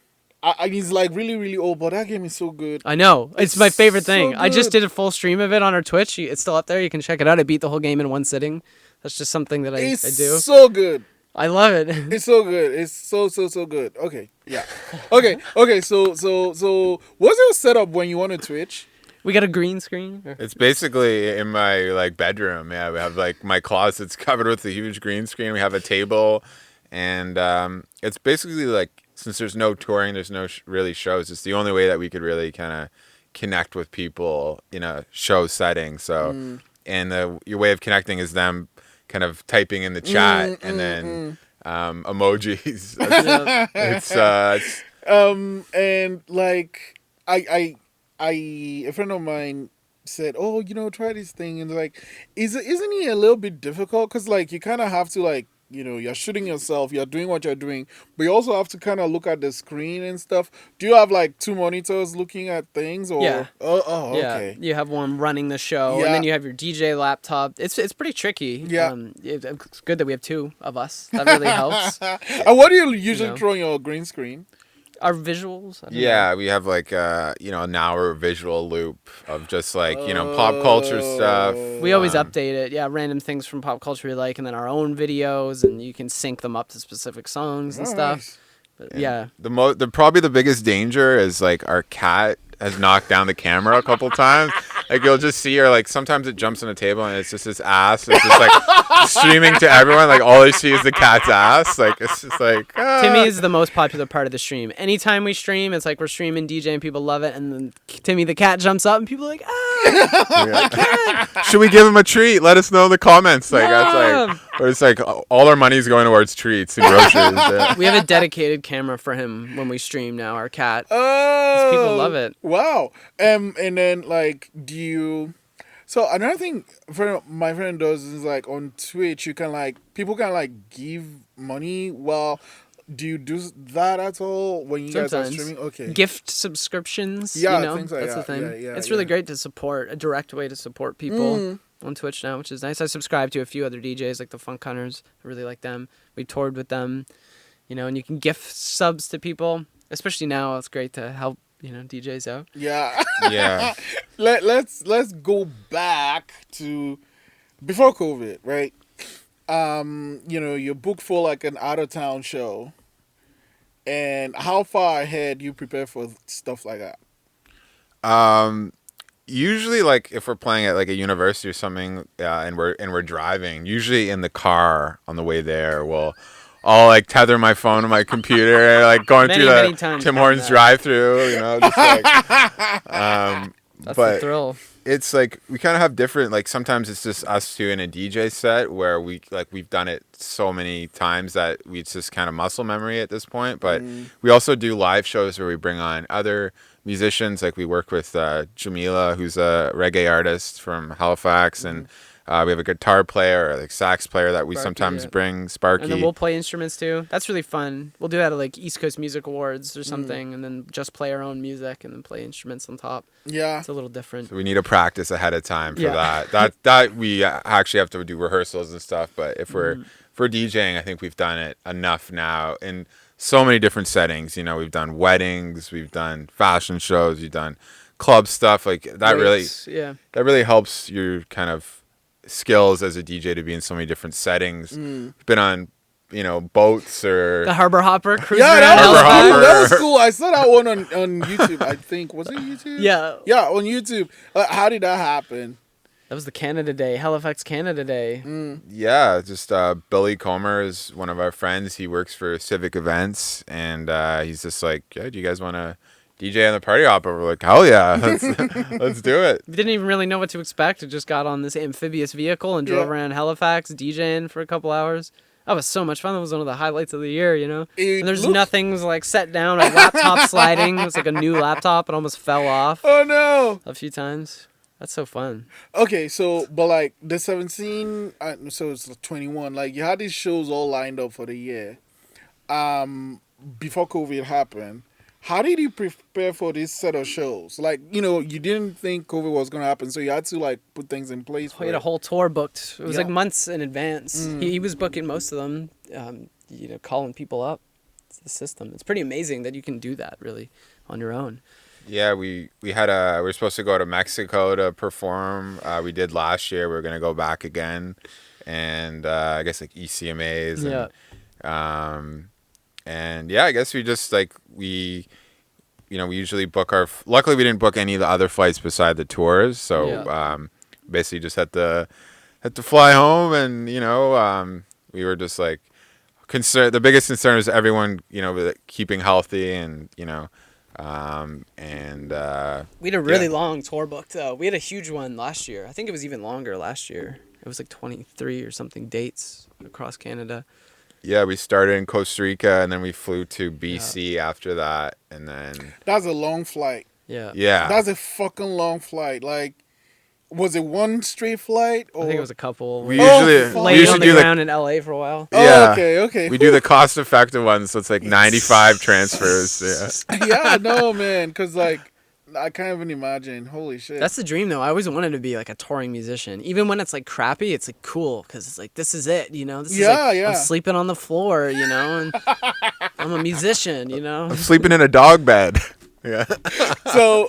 He's like really, really old, but that game is so good. I know. It's my favorite thing. so I just good. did a full stream of it on our Twitch. It's still up there. You can check it out. I beat the whole game in one sitting. That's just something that I do. So good. I love it. It's so good. It's so good. Okay, yeah. Okay. So what's your setup when you want to Twitch? We got a green screen. It's basically in my like bedroom. Yeah, we have like my closet's covered with a huge green screen. We have a table, and it's basically like, since there's no touring, there's no really shows. It's the only way that we could really kind of connect with people in a show setting. So, and your way of connecting is them kind of typing in the chat and then emojis. It's And like I a friend of mine said, "Oh, try this thing," and like, isn't it a little bit difficult? Because like you kind of have to like, you're shooting yourself, you're doing what you're doing, but you also have to kind of look at the screen and stuff. Do you have like two monitors looking at things, or Yeah. Oh, Yeah, okay. you have one running the show, Yeah. and then you have your DJ laptop. It's pretty tricky. Yeah. It's good that we have two of us. That really helps. And what do you usually throw on your green screen? Our visuals. I don't know. yeah, we have like an hour visual loop of just like pop culture stuff. We always update it. Yeah, random things from pop culture we like, and then our own videos, and you can sync them up to specific songs and Oh, stuff. nice. But, yeah. The probably the biggest danger is like our cat has knocked down the camera a couple times. Like you'll just see her, like sometimes it jumps on a table and it's just his ass. It's just like streaming to everyone. Like all I see is the cat's ass. Like it's just like Timmy is the most popular part of the stream. Anytime we stream, it's like we're streaming DJ and people love it, and then Timmy the cat jumps up and people are like, Should we give him a treat? Let us know in the comments. Like that's Yeah. like, or it's like all our money's going towards treats and groceries. Yeah. We have a dedicated camera for him when we stream now, our cat. Oh, People love it. Wow. And then like, so another thing my friend does is like on Twitch, people can like give money. Well, do you do that at all when you guys are Sometimes. streaming? Okay. Gift subscriptions, Yeah, things like that's the that. thing. Yeah, It's really yeah. great to support, a direct way to support people on Twitch now, which is nice. I subscribe to a few other DJs like the Funk Hunters. I really like them. We toured with them, and you can gift subs to people, especially now. It's great to help, DJs out. Yeah. Yeah. Let's go back to before COVID, right? You're booked for like an out of town show. And how far ahead you prepare for stuff like that? Usually, like if we're playing at like a university or something, and we're driving, usually in the car on the way there, we'll I'll like tether my phone to my computer, like going Many, through many the times Tim done Hortons that. drive-through, just like. That's But the thrill. it's like we kind of have different. Like sometimes it's just us two in a DJ set where we've done it so many times that it's just kind of muscle memory at this point. But we also do live shows where we bring on other musicians. Like we work with Jamila, who's a reggae artist from Halifax, and we have a guitar player or like sax player that we Sparky, sometimes yeah. bring, Sparky. And then we'll play instruments too. That's really fun. We'll do that at like East Coast Music Awards or something, and then just play our own music and then play instruments on top. Yeah. It's a little different. So we need to practice ahead of time for Yeah. that we actually have to do rehearsals and stuff. But if we're DJing, I think we've done it enough now in so many different settings. We've done weddings, we've done fashion shows, we've done club stuff. Like that Raves, that really helps your kind of skills as a DJ to be in so many different settings. Been on boats or The Harbor Hopper cruising Yeah, around that was, Harbor Halifax. Hopper. that was cool. I saw that one on YouTube. I think, was it YouTube? Yeah. Yeah, on YouTube. How did that happen? That was the Canada Day, Halifax Canada Day. Yeah, just Billy Comer is one of our friends. He works for Civic Events, and he's just like, yeah, do you guys want to DJ on the party hopper? We're like, hell yeah, let's do it. We didn't even really know what to expect. We just got on this amphibious vehicle and drove around Halifax, DJing for a couple hours. That was so much fun. That was one of the highlights of the year, And there's nothing was like set down. A laptop sliding. It was like a new laptop. It almost fell off Oh no. a few times. That's so fun. Okay, so but like the 17, so it's 21. Like you had these shows all lined up for the year. Before COVID happened, how did you prepare for this set of shows? Like you didn't think COVID was gonna happen, so you had to like put things in place. We had a whole tour booked. It was like Yeah. months in advance. He was booking most of them. Calling people up. It's the system. It's pretty amazing that you can do that really on your own. Yeah, we were supposed to go to Mexico to perform. We did last year. We're gonna go back again, and I guess like ECMAs. And I guess we just like we usually book our. Luckily, we didn't book any of the other flights beside the tours, so basically just had to fly home, and we were just like concerned. The biggest concern is everyone keeping healthy, and we We had a really long tour booked though. We had a huge one last year. I think it was even longer last year. It was like 23 or something dates across Canada. Yeah, we started in Costa Rica, and then we flew to BC after that, and then That's a long flight. yeah, That's a fucking long flight. Like, was it one straight flight? Or? I think it was a couple. we Oh, usually fuck. Laid we on usually the do ground in LA for a while. yeah. Okay. We do the cost-effective ones, so it's like 95 transfers. Yeah. Yeah, no, man, because like I can't even imagine. Holy shit. That's the dream though. I always wanted to be like a touring musician. Even when it's like crappy, it's like cool because it's like this is it, This is like I'm sleeping on the floor, and I'm a musician, I'm sleeping in a dog bed. Yeah. So,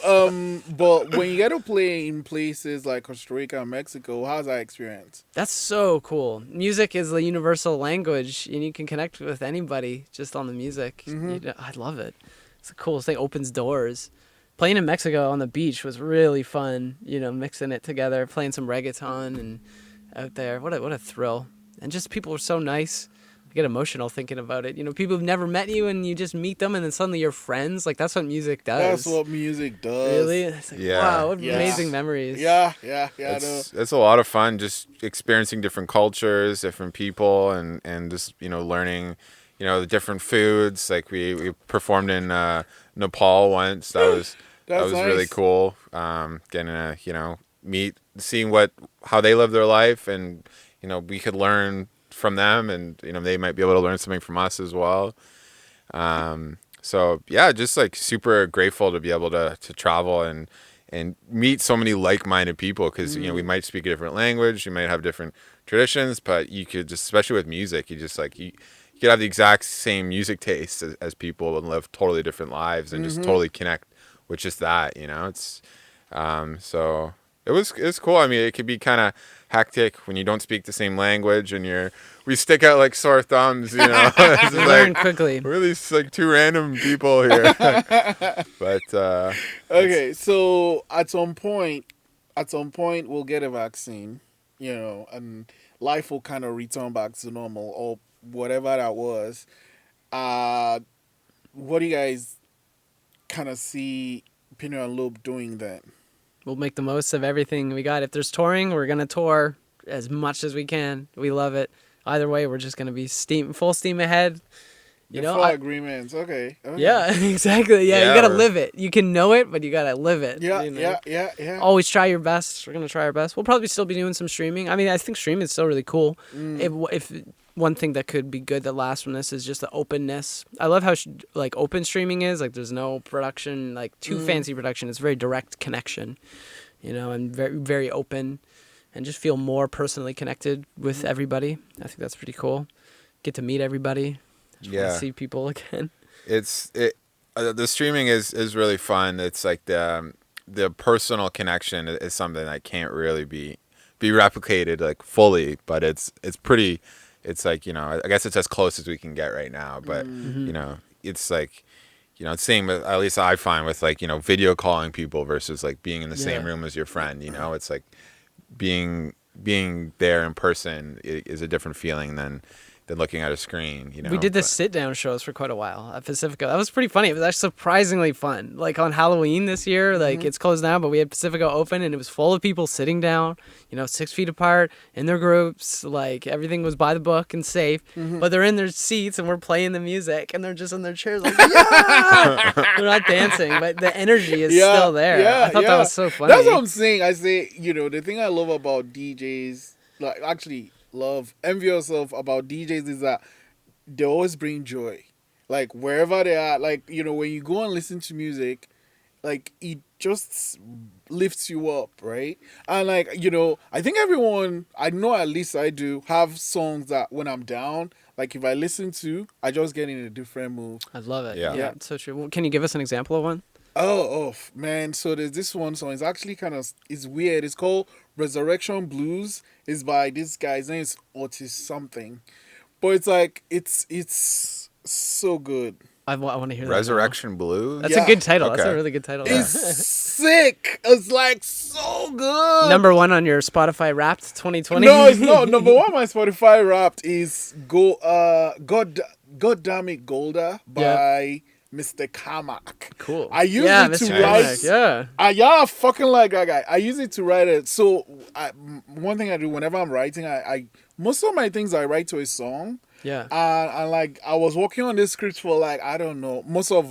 but when you get to play in places like Costa Rica and Mexico, how's that experience? That's so cool. Music is the universal language, and you can connect with anybody just on the music. I love it. It's the coolest thing. Opens doors. Playing in Mexico on the beach was really fun. Mixing it together, playing some reggaeton and out there. What a thrill! And just people were so nice. I get emotional thinking about it. People have never met you, and you just meet them, and then suddenly you're friends. Like that's what music does. That's what music does. Really? It's like, wow, what amazing memories. Yeah. It's a lot of fun just experiencing different cultures, different people, and just learning the different foods. Like we performed in Nepal once. That was nice. really cool. Getting to seeing how they live their life, and we could learn from them, and they might be able to learn something from us as well. So yeah, just like super grateful to be able to travel and meet so many like-minded people, because we might speak a different language, we might have different traditions, but you could just, especially with music, you just like you could have the exact same music taste as people and live totally different lives and just totally connect with just that. It's so it was cool. I mean, it could be kind of hectic when you don't speak the same language and we stick out like sore thumbs, You learn quickly. We're these like two random people here. But Okay, so at some point we'll get a vaccine, and life will kind of return back to normal, or whatever that was. What do you guys kind of see PINEO LOEB doing then? We'll make the most of everything we got. If there's touring, we're gonna tour as much as we can. We love it. Either way, we're just gonna be full steam ahead. You know, agreements. Okay. Yeah, exactly. Yeah, you gotta live it. You can know it, but you gotta live it. Yeah, you know? yeah. Always try your best. We're gonna try our best. We'll probably still be doing some streaming. I mean, I think streaming is still really cool. If one thing that could be good that lasts from this is just the openness. I love how like open streaming is. Like there's no production, like too fancy production. It's very direct connection, you know, and very very open, and just feel more personally connected with everybody. I think that's pretty cool. Get to meet everybody. Just see people again. The streaming is really fun. It's like the personal connection is something that can't really be replicated like fully, but it's pretty. It's like, you know, I guess it's as close as we can get right now, but you know, it's like, you know, same with, at least I find with like, you know, video calling people versus like being in the same room as your friend. You know, it's like being there in person is a different feeling than looking at a screen, you know. We did the sit-down shows for quite a while at Pacifico. That was pretty funny. It was actually surprisingly fun. Like on Halloween this year, like it's closed now, but we had Pacifico open and it was full of people sitting down, you know, 6 feet apart in their groups. Like everything was by the book and safe, but they're in their seats and we're playing the music and they're just in their chairs like, yeah! They're not dancing, but the energy is still there. I thought that was so funny. That's what I'm saying. I say, you know, the thing I love about DJs, like actually envious of about DJs is that they always bring joy. Like wherever they are, like, you know, when you go and listen to music, like it just lifts you up, right? And like, you know, I think everyone, I know at least I do, have songs that when I'm down, like if I listen to, I just get in a different mood. I love it. Yeah, it's so true. Well, can you give us an example of one? Oh man, so there's this one song. It's actually it's weird. It's called Resurrection Blues. It's by this guy. His name is Otis something, but it's like it's so good. I want to hear that. Resurrection Blues. That's a good title. Okay. That's a really good title. It's sick. It's like so good. Number one on your Spotify Wrapped 2020. No, it's not. Number one on my Spotify Wrapped is God Damn It Golda by Mr. Kamak. Cool. I use it to write. I fucking like that guy. I use it to write it. So one thing I do whenever I'm writing, I most of my things I write to a song. Yeah. And like I was working on this script for like, I don't know, most of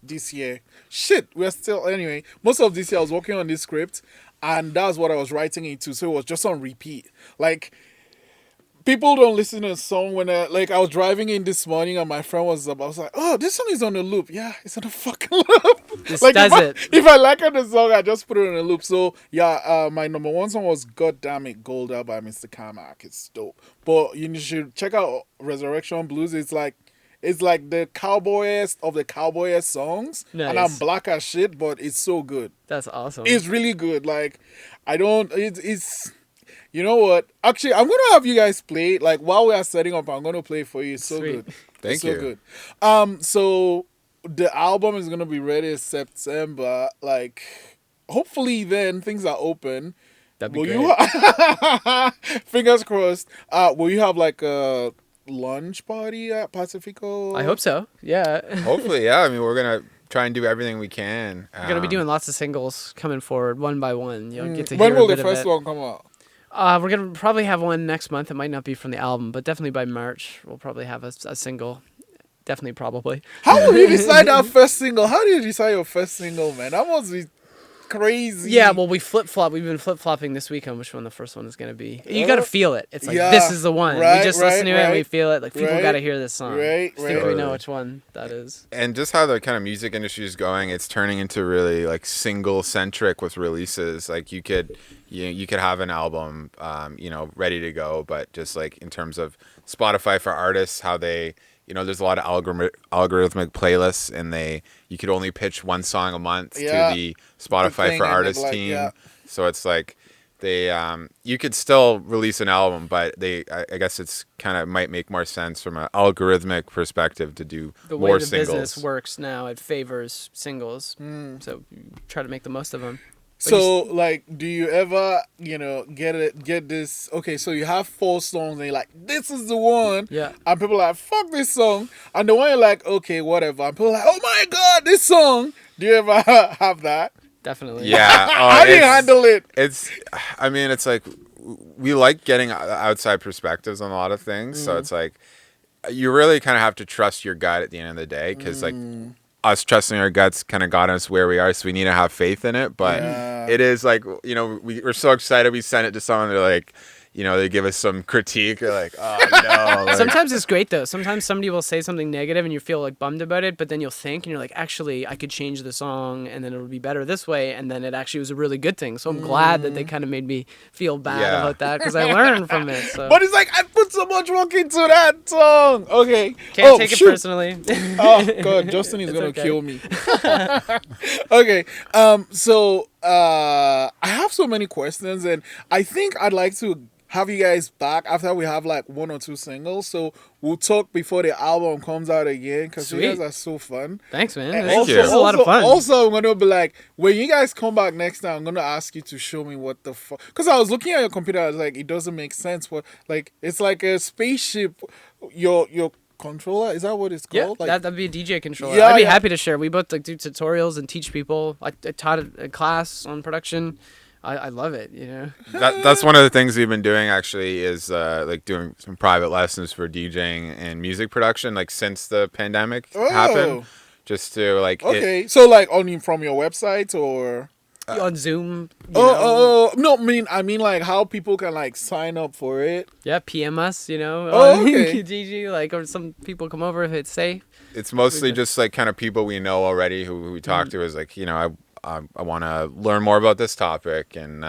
this year. Shit, we're still anyway. Most of this year I was working on this script, and that's what I was writing into. So it was just on repeat. Like, people don't listen to a song when I was driving in this morning and my friend was like, oh, this song is on a loop. Yeah, it's on a fucking loop. This like does it. If I like the song, I just put it on a loop. So yeah, my number one song was God Damn It Golda by Mr. Kamak. It's dope. But you should check out Resurrection Blues. It's like the cowboyest of the cowboyest songs. Nice. And I'm black as shit, but it's so good. That's awesome. It's really good. Like it's you know what? Actually, I'm gonna have you guys play it. Like while we are setting up, I'm gonna play it for you. It's so Sweet. good. Thank you. So good. So the album is gonna be ready in September. Like, hopefully then things are open. That'd be will great. You fingers crossed. Will you have like a lunch party at Pacifico? I hope so. Yeah. Hopefully, yeah. I mean, we're gonna try and do everything we can. We're gonna be doing lots of singles coming forward one by one. You'll get to when hear will a bit the of first it. one come out? We're gonna probably have one next month. It might not be from the album, but definitely by March we'll probably have a single. Definitely, probably. How will you decide our first single? How do you decide your first single, man? That must be crazy. Yeah, well, we flip-flop. We've been flip-flopping this week on which one the first one is going to be. You got to feel it. It's like, this is the one. Right, we just listen to it and we feel it. Like, people right, got to hear this song. right, I think we right. know which one that is. And just how the kind of music industry is going, it's turning into really like single centric with releases. Like you could have an album, ready to go, but just like in terms of Spotify for artists, how they, there's a lot of algorithmic playlists, and you could only pitch one song a month to the Spotify for artists team. Yeah. So it's like you could still release an album, but I guess it's kind of might make more sense from an algorithmic perspective to do the more way the singles. business works now, it favors singles. So try to make the most of them. So, like, do you ever, get this? Okay, so you have 4 songs, and you're like, this is the one. Yeah. And people are like, fuck this song. And the one you're like, okay, whatever. And people are like, oh my God, this song. Do you ever have that? Definitely. Yeah. How do you handle it? It's like we like getting outside perspectives on a lot of things. So it's like you really kind of have to trust your gut at the end of the day, because like us trusting our guts kind of got us where we are. So we need to have faith in it. But it is like, we're so excited. We sent it to someone. They're like, they give us some critique. They're like, oh no. Like, sometimes it's great though. Sometimes somebody will say something negative and you feel like bummed about it, but then you'll think and you're like, actually, I could change the song and then it'll be better this way. And then it actually was a really good thing. So I'm glad that they kind of made me feel bad about that, because I learned from it. So. But it's like, I put so much work into that song. Okay. Can't take it personally. Oh God, Justin is gonna kill me. Okay. So I have so many questions, and I think I'd like to have you guys back after we have like 1 or 2 singles. So we'll talk before the album comes out again, because you guys are so fun. Thanks, man. And This is a lot of fun. Also, I'm going to be like, when you guys come back next time, I'm going to ask you to show me what the fuck. Because I was looking at your computer, I was like, it doesn't make sense. Like, it's like a spaceship. Your controller, is that what it's called? Yeah, like, that'd be a DJ controller. Yeah, I'd be yeah. happy to share. We both like do tutorials and teach people. I taught a class on production. I love it, that's one of the things we've been doing actually, is like doing some private lessons for DJing and music production, like since the pandemic happened, just to like. Okay, so like only from your website or on Zoom. No, I mean like how people can like sign up for it. Yeah, PM us, on okay. Kijiji, like, or some people come over if it's safe. It's mostly just like kind of people we know already who we talk to, is like, I want to learn more about this topic, and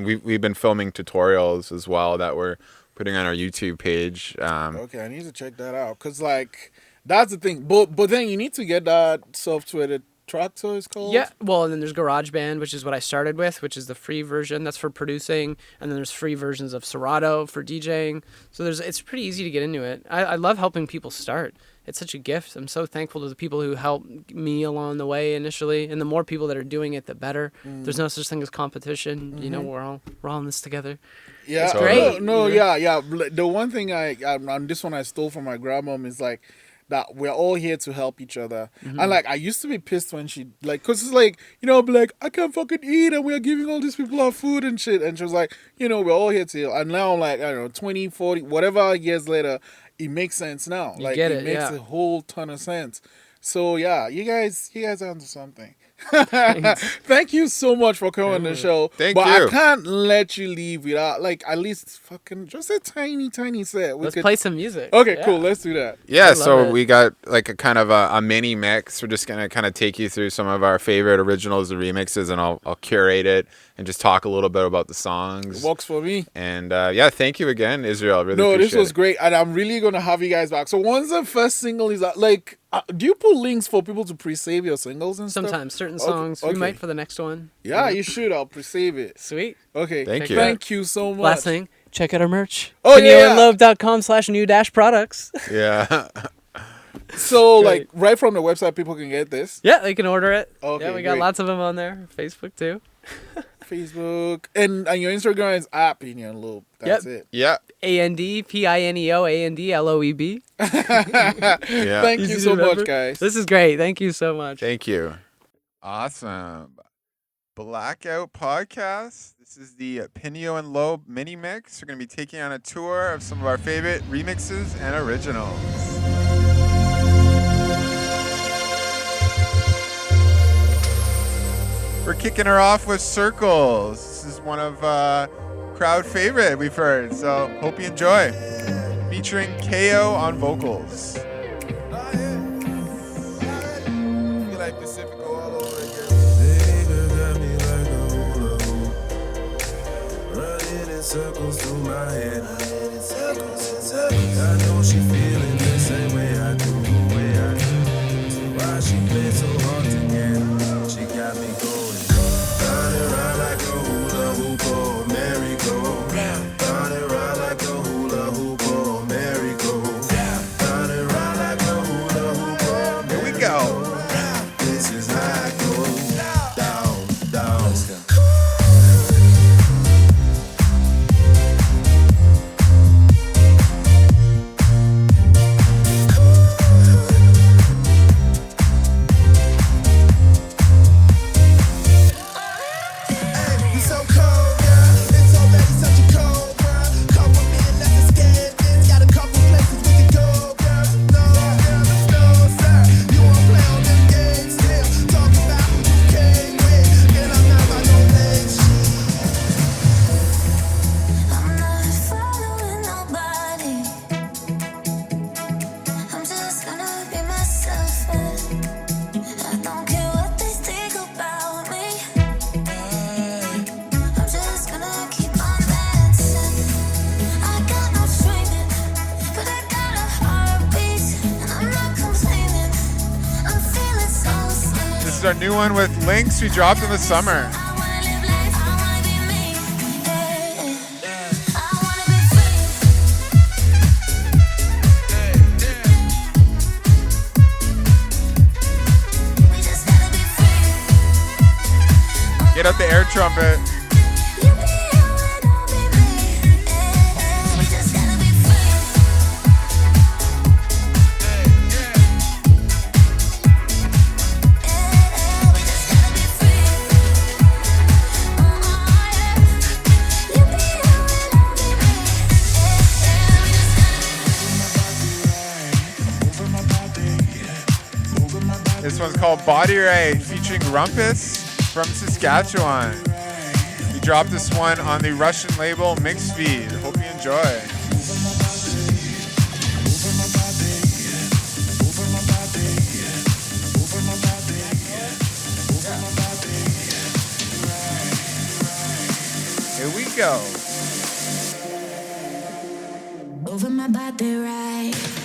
we've been filming tutorials as well that we're putting on our YouTube page. Okay, I need to check that out, because like that's the thing. But then you need to get that software that Tractor is called. Yeah, well, and then there's GarageBand, which is what I started with, which is the free version. That's for producing, and then there's free versions of Serato for DJing. So it's pretty easy to get into it. I love helping people start. It's such a gift. I'm so thankful to the people who helped me along the way initially, and the more people that are doing it, the better. There's no such thing as competition. We're all in this together. Yeah, it's great. Yeah. The one thing on this one I stole from my grandmom is like that we're all here to help each other. And like I used to be pissed when she like, cause it's like, be like, I can't fucking eat and we're giving all these people our food and shit. And she was like, we're all here to help. And now I'm like, I don't know, 20, 40, whatever years later, it makes sense now. You like get it makes a whole ton of sense. So yeah, you guys are onto something. Thank you so much for coming on the show. Thank but you. I can't let you leave without like at least fucking just a tiny set. Let's play some music. Okay, cool. Let's do that. Yeah, so we got like a kind of a mini mix. We're just gonna kind of take you through some of our favorite originals and remixes, and I'll curate it and just talk a little bit about the songs. It works for me. And thank you again, Israel. I really this appreciate was it. great, and I'm really gonna have you guys back. So once the first single is out, like, do you put links for people to pre-save your singles and stuff? Sometimes certain songs we might for the next one. Yeah, you should. I'll pre-save it. Sweet. Okay. Thank you. Thank you so much. Last thing, check out our merch. Oh, yeah. PINEOLOEB.com/new-products. Yeah. So like right from the website, people can get this. Yeah, they can order it. Okay, yeah, we got great. lots of them on there. Facebook too. Facebook and your Instagram is @PINEO LOEB. That's it. Yeah. ANDPINEOANDLOEB. Yeah. Thank Easy you to so much, remember. guys. This is great. Thank you so much. Thank you. Awesome. Blackout podcast. This is the PINEO and Loeb mini mix. We're going to be taking on a tour of some of our favorite remixes and originals. We're kicking her off with Circles. This is one of crowd favorite we've heard, so hope you enjoy. Featuring KO on vocals. Like Pacifico all over again. Running in circles through my head. I know she feeling the same way I do. So why she play so hard to get? She got me going. Round and round like a hula hoop or merry-go. Round and round like a hula hoop or merry-go. Round and round like a hula hoop or Here we go. This is how I go down, down. Let's go. is our new one with links we dropped in the summer. Get out the air trumpet. This one's called Body Right, featuring Rumpus from Saskatchewan. We dropped this one on the Russian label Mixfeed. Hope you enjoy. Here we go. Over my body right.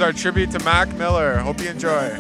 Our tribute to Mac Miller. Hope you enjoy.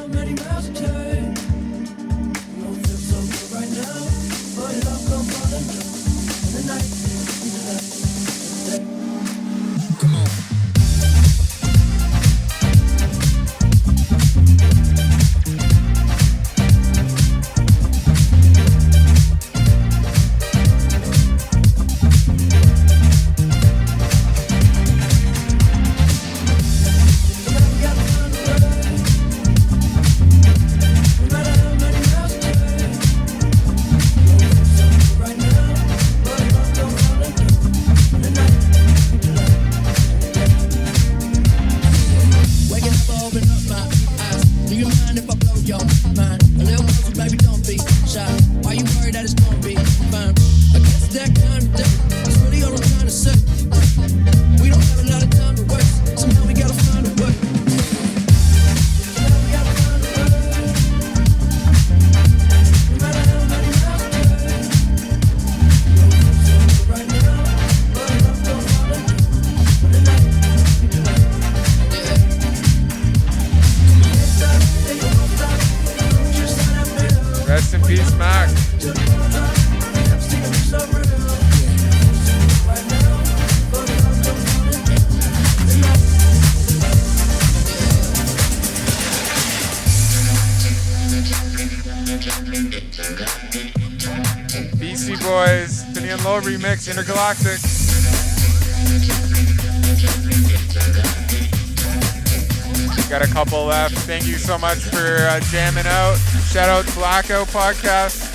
Boys, PINEO LOEB remix, Intergalactic. Got a couple left. Thank you so much for jamming out. Shout out to Blackout Podcast.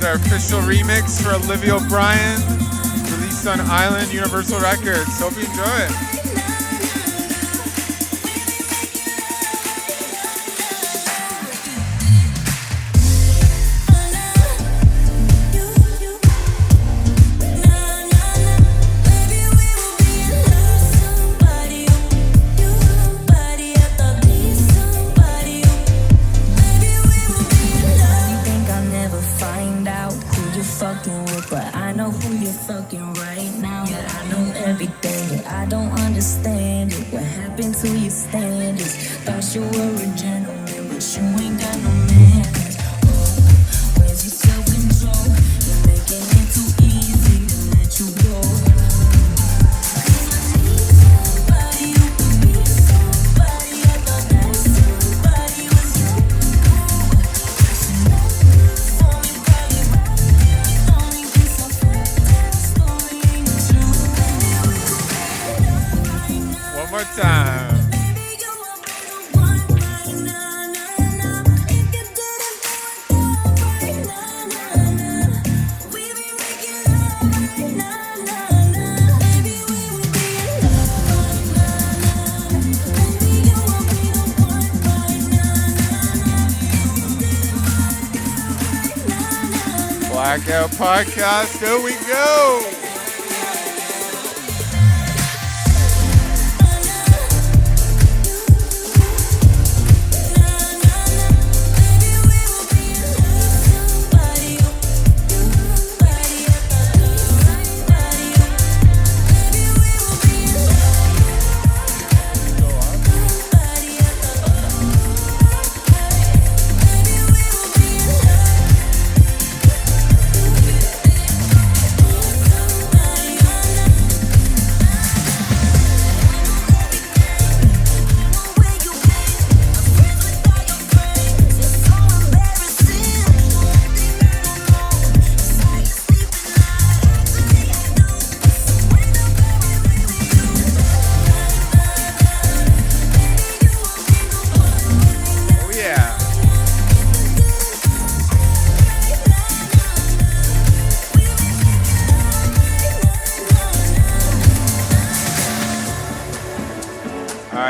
our official remix for Olivia O'Brien, released on Island Universal Records. Hope you enjoy it. But I know who you're fucking right now. Yeah, I know everything. Yeah, I don't understand it. What happened to your standards? Thought you were a gentleman, but you ain't got no manners. Oh, where's your self-control? You're making it too easy to let you go. 'Cause I need somebody who can be somebody. I thought that somebody was you. For me, probably right. Only piece of that story ain't true. One more time. Blackout Podcast, here we go.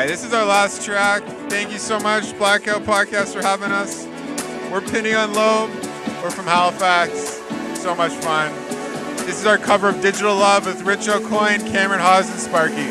This is our last track. Thank you so much, Blackout Podcast, for having us. We're PINEO LOEB. We're from Halifax. So much fun. This is our cover of Digital Love with Rich O'Coin, Cameron Hawes, and Sparky.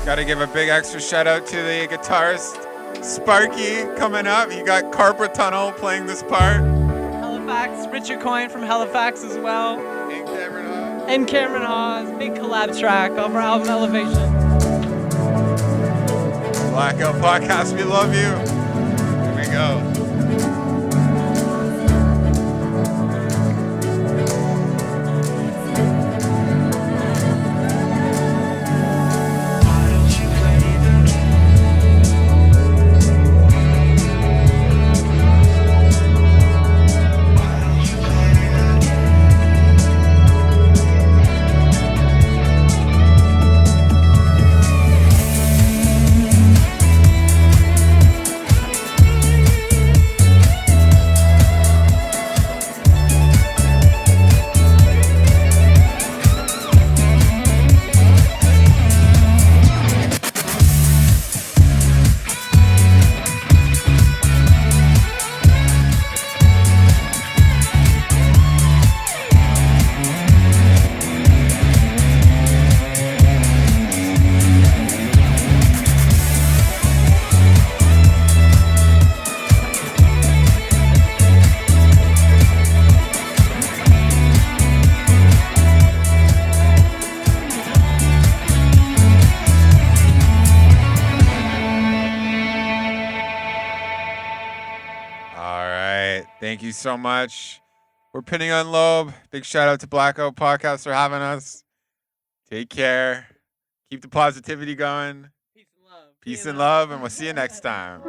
Gotta give a big extra shout out to the guitarist Sparky coming up. You got Carpet Tunnel playing this part. Halifax, Richard Coyne from Halifax as well. And Cameron Hawes. And Cameron Hawes, big collab track off our album Elevation. Blackout Podcast, we love you. Here we go. Thank you so much. We're PINEO LOEB. Big shout out to Blackout Podcast for having us. Take care. Keep the positivity going. Peace and love. Peace and love, and we'll see you next time.